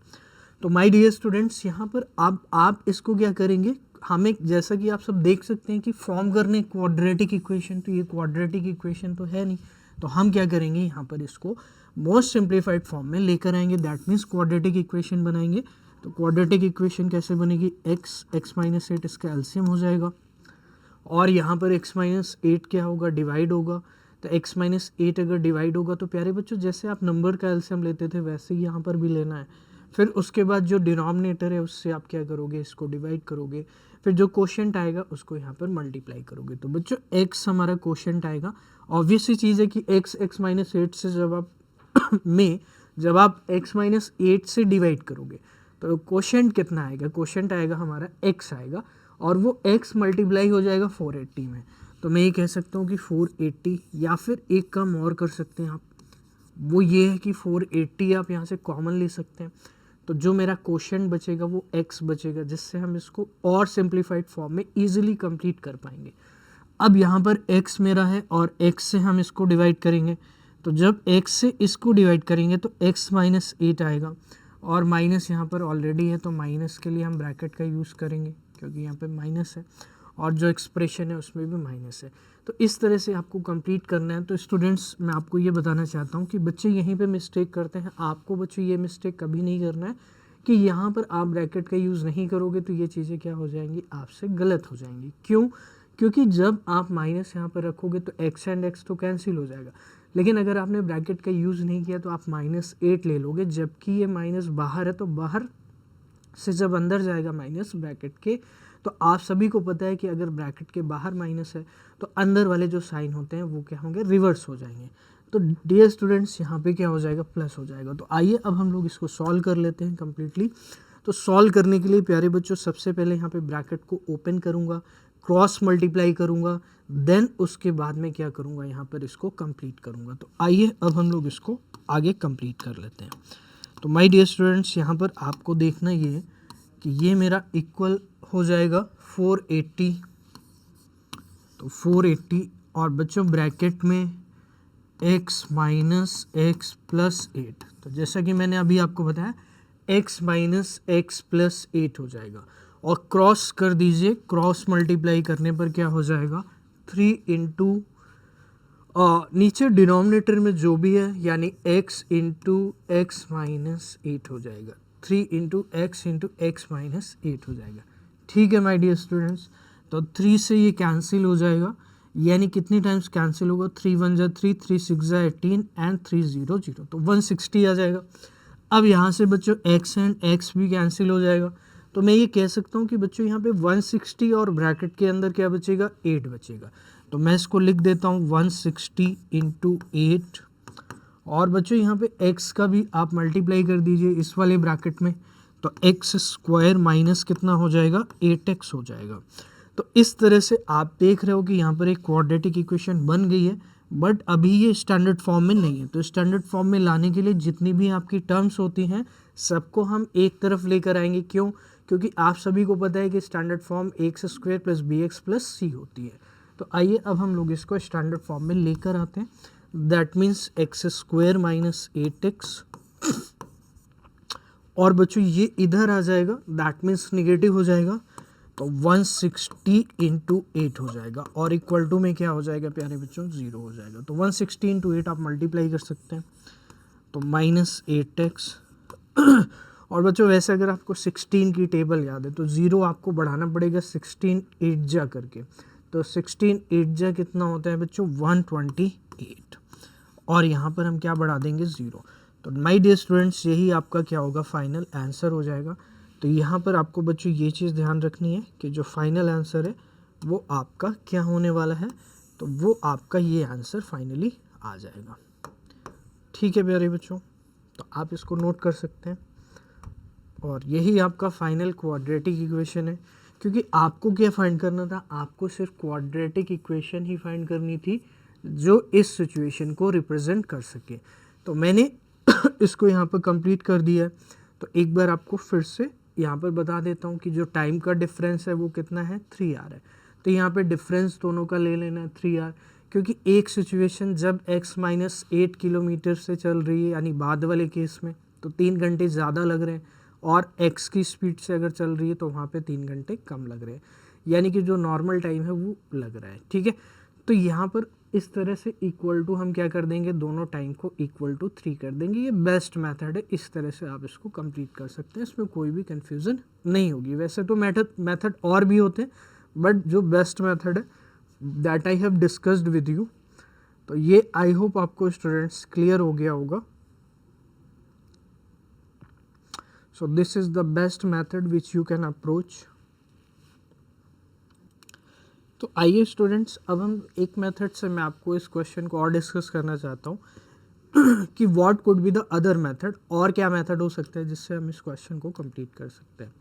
तो माय डियर स्टूडेंट्स यहाँ पर आप इसको क्या करेंगे, हमें जैसा कि आप सब देख सकते हैं कि फॉर्म करने क्वाड्रेटिक इक्वेशन, तो ये क्वाड्रेटिक इक्वेशन तो है नहीं, तो हम क्या करेंगे यहाँ पर इसको मोस्ट सिंप्लीफाइड फॉर्म में लेकर आएंगे। दैट मीन्स क्वाड्रेटिक इक्वेशन बनाएंगे। तो क्वाड्रेटिक इक्वेशन कैसे बनेगी? x माइनस 8 इसका एलसीएम हो जाएगा, और यहाँ पर x माइनस 8 क्या होगा? डिवाइड होगा। तो x माइनस 8 अगर डिवाइड होगा तो प्यारे बच्चों जैसे आप नंबर का एलसीएम लेते थे वैसे ही यहाँ पर भी लेना है। फिर उसके बाद जो डिनोमिनेटर है उससे आप क्या करोगे? इसको डिवाइड करोगे। फिर जो क्वोशिएंट आएगा उसको यहाँ पर मल्टीप्लाई करोगे। तो बच्चों x हमारा क्वोशिएंट आएगा। ऑब्वियस सी चीज़ है कि x माइनस 8 से जब आप जब आप x माइनस 8 से डिवाइड करोगे तो क्वोशिएंट कितना आएगा? क्वोशिएंट आएगा हमारा x आएगा, और वो x मल्टीप्लाई हो जाएगा 480 में। तो मैं ये कह सकता हूँ कि 480, या फिर एक काम और कर सकते हैं आप, वो ये है कि 480 आप यहाँ से कॉमन ले सकते हैं। तो जो मेरा क्वोशिएंट बचेगा वो x बचेगा, जिससे हम इसको और सिंप्लीफाइड फॉर्म में ईजिली कंप्लीट कर पाएंगे। अब यहाँ पर x मेरा है और x से हम इसको डिवाइड करेंगे तो जब x से इसको डिवाइड करेंगे तो x माइनस 8 आएगा, और माइनस यहाँ पर ऑलरेडी है तो माइनस के लिए हम ब्रैकेट का यूज़ करेंगे क्योंकि यहाँ पे माइनस है, और जो एक्सप्रेशन है उसमें भी माइनस है। तो इस तरह से आपको कंप्लीट करना है। तो स्टूडेंट्स, मैं आपको ये बताना चाहता हूँ कि बच्चे यहीं पे मिस्टेक करते हैं। आपको बच्चों ये मिस्टेक कभी नहीं करना है कि यहाँ पर आप ब्रैकेट का यूज़ नहीं करोगे तो ये चीज़ें क्या हो जाएंगी, आपसे गलत हो जाएंगी। क्यों? क्योंकि जब आप माइनस यहाँ पर रखोगे तो x एंड x तो कैंसिल हो जाएगा, लेकिन अगर आपने ब्रैकेट का यूज़ नहीं किया तो आप -8 ले लोगे, जबकि ये माइनस बाहर है। तो बाहर से जब अंदर जाएगा माइनस ब्रैकेट के, तो आप सभी को पता है कि अगर ब्रैकेट के बाहर माइनस है तो अंदर वाले जो साइन होते हैं वो क्या होंगे, रिवर्स हो जाएंगे। तो डियर स्टूडेंट्स, यहाँ पे क्या हो जाएगा, प्लस हो जाएगा। तो आइए अब हम लोग इसको सॉल्व कर लेते हैं कम्प्लीटली। तो सॉल्व करने के लिए प्यारे बच्चों, सबसे पहले यहाँ पे ब्रैकेट को ओपन करूँगा, क्रॉस मल्टीप्लाई करूँगा, देन उसके बाद में क्या करूँगा, यहाँ पर इसको कंप्लीट करूँगा। तो आइए अब हम लोग इसको आगे कंप्लीट कर लेते हैं। तो माय डियर स्टूडेंट्स, यहाँ पर आपको देखना ये है कि ये मेरा इक्वल हो जाएगा 480। तो 480, और बच्चों ब्रैकेट में x माइनस एक्स प्लस 8। तो जैसा कि मैंने अभी आपको बताया, x माइनस एक्स प्लस 8 हो जाएगा, और क्रॉस कर दीजिए, क्रॉस मल्टीप्लाई करने पर क्या हो जाएगा, 3 इंटू नीचे डिनोमिनेटर में जो भी है यानी x इंटू एक्स माइनस 8 हो जाएगा, 3 इंटू एक्स माइनस 8 हो जाएगा। ठीक है माय डियर स्टूडेंट्स, तो 3 से ये कैंसिल हो जाएगा, यानी कितनी टाइम्स कैंसिल होगा, 3 1 जा 3, 3 6 जा 18 एंड 3 0 0, तो 160 आ जाएगा। अब यहाँ से बच्चों x एंड x भी कैंसिल हो जाएगा, तो मैं ये कह सकता हूँ कि बच्चों यहाँ पे 160 और ब्रैकेट के अंदर क्या बचेगा, 8 बचेगा। तो मैं इसको लिख देता हूँ 160 इंटू 8, और बच्चों यहाँ पे x का भी आप मल्टीप्लाई कर दीजिए इस वाले ब्रैकेट में, तो x स्क्वायर माइनस कितना हो जाएगा, 8x हो जाएगा। तो इस तरह से आप देख रहे हो कि यहाँ पर एक क्वाड्रेटिक इक्वेशन बन गई है, बट अभी ये स्टैंडर्ड फॉर्म में नहीं है। तो स्टैंडर्ड फॉर्म में लाने के लिए जितनी भी आपकी टर्म्स होती हैं सबको हम एक तरफ लेकर आएंगे। क्यों? क्योंकि आप सभी को पता है कि standard form x square plus b x plus c होती है। तो आइए अब हम लोग इसको स्टैंडर्ड फॉर्म में लेकर आते हैं। That means x square minus 8x, और बच्चों ये इधर आ जाएगा, दैट मीन्स निगेटिव हो जाएगा, तो 160 इंटू 8 हो जाएगा, और इक्वल टू में क्या हो जाएगा प्यारे बच्चों, 0 हो जाएगा। तो 160 इंटू 8 आप मल्टीप्लाई कर सकते हैं, तो माइनस 8x। और बच्चों वैसे अगर आपको 16 की टेबल याद है तो 0 आपको बढ़ाना पड़ेगा 16 8 जा करके, तो 16 8 जा कितना होता है बच्चों, 128, और यहाँ पर हम क्या बढ़ा देंगे, 0। तो माय डियर स्टूडेंट्स, यही आपका क्या होगा, फाइनल आंसर हो जाएगा। तो यहाँ पर आपको बच्चों ये चीज़ ध्यान रखनी है कि जो फाइनल आंसर है वो आपका क्या होने वाला है, तो वो आपका ये आंसर फाइनली आ जाएगा। ठीक है प्यारे बच्चों, तो आप इसको नोट कर सकते हैं, और यही आपका फाइनल क्वाड्रेटिक इक्वेशन है। क्योंकि आपको क्या फाइंड करना था, आपको सिर्फ क्वाड्रेटिक इक्वेशन ही फाइंड करनी थी जो इस सिचुएशन को रिप्रेजेंट कर सके। तो मैंने इसको यहाँ पर कंप्लीट कर दिया है। तो एक बार आपको फिर से यहाँ पर बता देता हूँ कि जो टाइम का डिफरेंस है वो कितना है, 3r है। तो यहाँ पे डिफरेंस दोनों का ले लेना है 3r, क्योंकि एक सिचुएशन जब x माइनस 8 किलोमीटर से चल रही है यानी बाद वाले केस में तो 3 घंटे ज़्यादा लग रहे हैं, और x की स्पीड से अगर चल रही है तो वहाँ पे 3 घंटे कम लग रहे हैं, यानी कि जो नॉर्मल टाइम है वो लग रहा है। ठीक है, तो यहाँ पर इस तरह से इक्वल टू हम क्या कर देंगे, दोनों टाइम को इक्वल टू 3 कर देंगे। ये बेस्ट मेथड है, इस तरह से आप इसको कंप्लीट कर सकते हैं, इसमें कोई भी कन्फ्यूज़न नहीं होगी। वैसे तो मेथड और भी होते हैं, बट जो बेस्ट मेथड है that I have discussed with you. तो ये आई होप आपको स्टूडेंट्स क्लियर हो गया होगा। So this is the best method which you can approach. तो आइए स्टूडेंट्स, अब हम एक मेथड से मैं आपको इस क्वेश्चन को और डिस्कस करना चाहता हूँ कि what could be the other method, और क्या मेथड हो सकता है जिससे हम इस क्वेश्चन को कंप्लीट कर सकते हैं।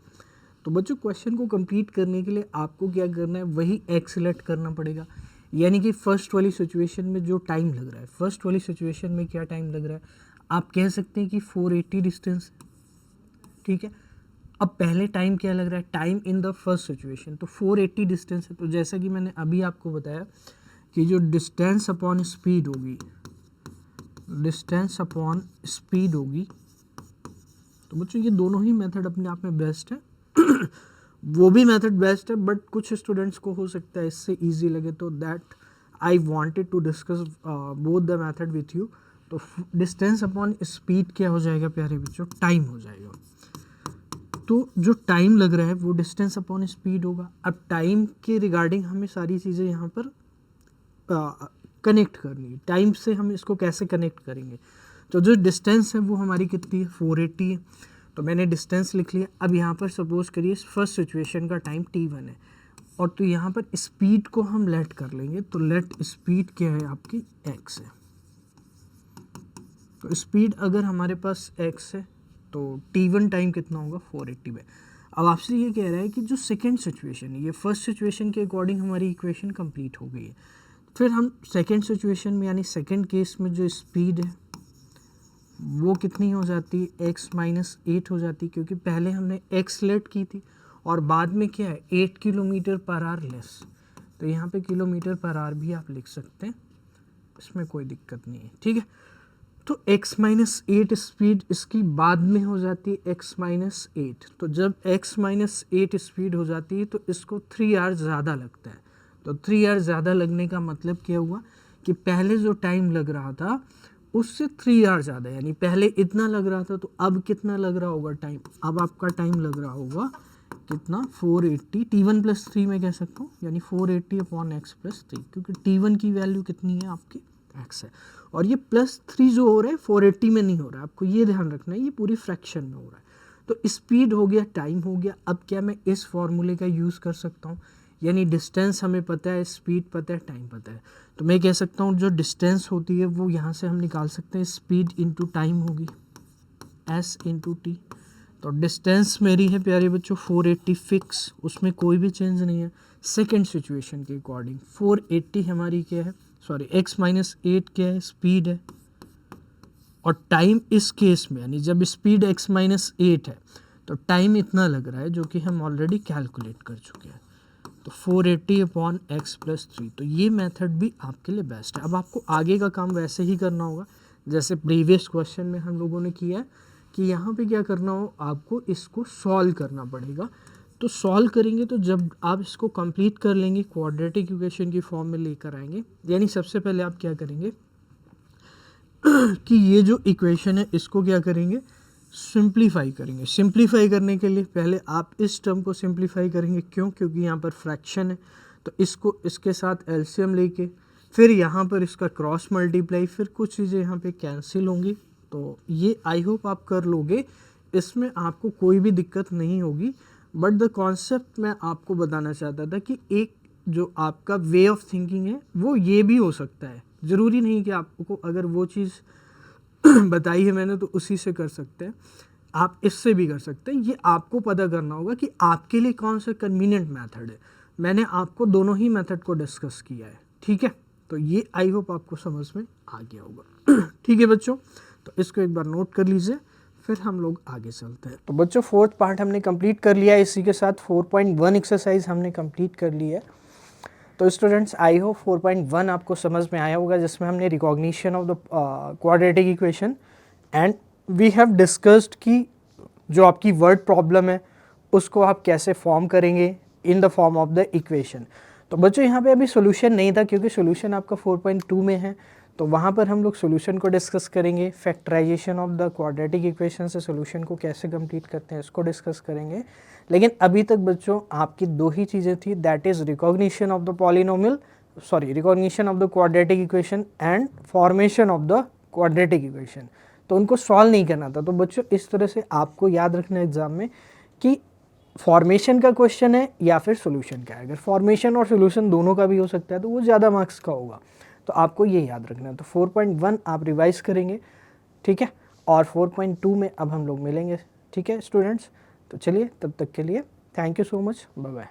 तो बच्चों क्वेश्चन को कंप्लीट करने के लिए आपको क्या करना है, वही x सिलेक्ट करना पड़ेगा। यानी कि फर्स्ट वाली सिचुएशन में जो टाइम लग रहा है, फर्स्ट वाली सिचुएशन में क्या टाइम लग रहा है, आप कह सकते हैं कि 480 डिस्टेंस। ठीक है, अब पहले टाइम क्या लग रहा है, time in the first situation, तो 480 डिस्टेंस है। तो जैसा कि मैंने अभी आपको बताया कि जो डिस्टेंस अपॉन स्पीड होगी डिस्टेंस अपॉन स्पीड होगी। तो बच्चों ये दोनों ही मेथड अपने आप में बेस्ट है वो भी मेथड बेस्ट है, बट कुछ स्टूडेंट्स को हो सकता है इससे इजी लगे, तो that I wanted to discuss both the method with you. तो डिस्टेंस अपॉन स्पीड क्या हो जाएगा प्यारे बच्चों, टाइम हो जाएगा। तो जो टाइम लग रहा है वो डिस्टेंस अपॉन स्पीड होगा। अब टाइम के रिगार्डिंग हमें सारी चीज़ें यहाँ पर कनेक्ट करनी है। टाइम से हम इसको कैसे कनेक्ट करेंगे, तो जो डिस्टेंस है वो हमारी कितनी है, 480 है। तो मैंने डिस्टेंस लिख लिया। अब यहाँ पर सपोज करिए फर्स्ट सिचुएशन का टाइम t1 है, और तो यहाँ पर स्पीड को हम लेट कर लेंगे। तो लेट स्पीड क्या है आपकी, x है। तो स्पीड अगर हमारे पास x है तो t1 टाइम कितना होगा, 480 में। अब आपसे ये कह रहा है कि जो सेकेंड सिचुएशन है, ये फर्स्ट सिचुएशन के अकॉर्डिंग हमारी इक्वेशन कंप्लीट हो गई है। फिर हम सेकेंड सिचुएशन में यानी सेकेंड केस में जो स्पीड है वो कितनी हो जाती है, x माइनस 8 हो जाती है, क्योंकि पहले हमने x लेट की थी और बाद में क्या है 8 किलोमीटर पर आवर लेस। तो यहाँ पे किलोमीटर पर आवर भी आप लिख सकते हैं, इसमें कोई दिक्कत नहीं है, ठीक है। तो x माइनस 8 स्पीड इसकी बाद में हो जाती है x माइनस 8। तो जब x माइनस 8 स्पीड हो जाती है तो इसको 3 आवर ज़्यादा लगता है। तो 3 आवर ज़्यादा लगने का मतलब क्या हुआ कि पहले जो टाइम लग रहा था उससे 3 आवर ज़्यादा, यानी पहले इतना लग रहा था तो अब कितना लग रहा होगा टाइम, अब आपका टाइम लग रहा होगा कितना, 480। t1 प्लस 3 मैं कह सकता हूँ, यानी 480 अपॉन एक्स प्लस 3, क्योंकि t1 की वैल्यू कितनी है आपकी, x है। और ये प्लस 3 जो हो रहा है 480 में नहीं हो रहा है, आपको ये ध्यान रखना है, ये पूरी फ्रैक्शन में हो रहा है। तो स्पीड हो गया, टाइम हो गया। अब क्या मैं इस फॉर्मूले का यूज़ कर सकता हूँ, यानी डिस्टेंस हमें पता है, स्पीड पता है, टाइम पता है। तो मैं कह सकता हूँ जो डिस्टेंस होती है वो यहाँ से हम निकाल सकते हैं, स्पीड इंटू टाइम होगी, s इंटू टी। तो डिस्टेंस मेरी है प्यारे बच्चों 480 फिक्स, उसमें कोई भी चेंज नहीं है। सेकेंड सिचुएशन के अकॉर्डिंग 480 हमारी क्या है, सॉरी x माइनस 8 क्या है, स्पीड है। और टाइम इस केस में, यानी जब स्पीड x माइनस 8 है तो टाइम इतना लग रहा है जो कि हम ऑलरेडी कैलकुलेट कर चुके हैं। तो 480 अपॉन एक्स प्लस 3। तो ये मेथड भी आपके लिए बेस्ट है। अब आपको आगे का काम वैसे ही करना होगा जैसे प्रीवियस क्वेश्चन में हम लोगों ने किया है, कि यहाँ पे क्या करना हो, आपको इसको सॉल्व करना पड़ेगा। तो सॉल्व करेंगे तो जब आप इसको कंप्लीट कर लेंगे क्वाड्रेटिक इक्वेशन की फॉर्म में लेकर आएंगे। यानी सबसे पहले आप क्या करेंगे कि ये जो इक्वेशन है इसको क्या करेंगे, सिंप्लीफाई करेंगे। सिंप्लीफाई करने के लिए पहले आप इस टर्म को सिंप्लीफाई करेंगे, क्यों, क्योंकि यहाँ पर फ्रैक्शन है। तो इसको इसके साथ एलसीएम लेके फिर यहाँ पर इसका क्रॉस मल्टीप्लाई, फिर कुछ चीज़ें यहाँ पे कैंसिल होंगी। तो ये आई होप आप कर लोगे, इसमें आपको कोई भी दिक्कत नहीं होगी। बट द कॉन्सेप्ट मैं आपको बताना चाहता था कि एक जो आपका वे ऑफ थिंकिंग है वो ये भी हो सकता है। ज़रूरी नहीं कि आपको अगर वो चीज़ बताई है मैंने तो उसी से कर सकते हैं, आप इससे भी कर सकते हैं। ये आपको पता करना होगा कि आपके लिए कौन सा कन्वीनियंट मेथड है। मैंने आपको दोनों ही मेथड को डिस्कस किया है, ठीक है। तो ये आई होप आपको समझ में आ गया होगा ठीक है बच्चों, तो इसको एक बार नोट कर लीजिए, फिर हम लोग आगे चलते हैं। तो बच्चों फोर्थ पार्ट हमने कंप्लीट कर लिया है, इसी के साथ 4.1 एक्सरसाइज हमने कंप्लीट कर ली है। तो स्टूडेंट्स आई होप 4.1 आपको समझ में आया होगा, जिसमें हमने recognition of the quadratic equation and we have discussed कि जो आपकी वर्ड प्रॉब्लम है उसको आप कैसे फॉर्म करेंगे in the form of the equation. तो बच्चों यहाँ पे अभी सोल्यूशन नहीं था, क्योंकि सोल्यूशन आपका 4.2 में है, तो वहाँ पर हम लोग सोल्यूशन को डिस्कस करेंगे। Factorisation of the quadratic equation से सोल्यूशन को कैसे कंप्लीट करते हैं इसको डिस्कस करेंगे। लेकिन अभी तक बच्चों आपकी दो ही चीज़ें थी, that is recognition of the polynomial, sorry recognition of the quadratic equation and formation of the quadratic equation. तो उनको सॉल्व नहीं करना था। तो बच्चों इस तरह से आपको याद रखना है एग्जाम में कि फॉर्मेशन का क्वेश्चन है या फिर सोल्यूशन का है। अगर फॉर्मेशन और सोल्यूशन दोनों का भी हो सकता है तो वो ज़्यादा मार्क्स का होगा, तो आपको ये याद रखना है। तो 4.1 आप रिवाइज करेंगे, ठीक है, और 4.2 में अब हम लोग मिलेंगे, ठीक है स्टूडेंट्स। तो चलिए तब तक के लिए thank you so much, bye bye.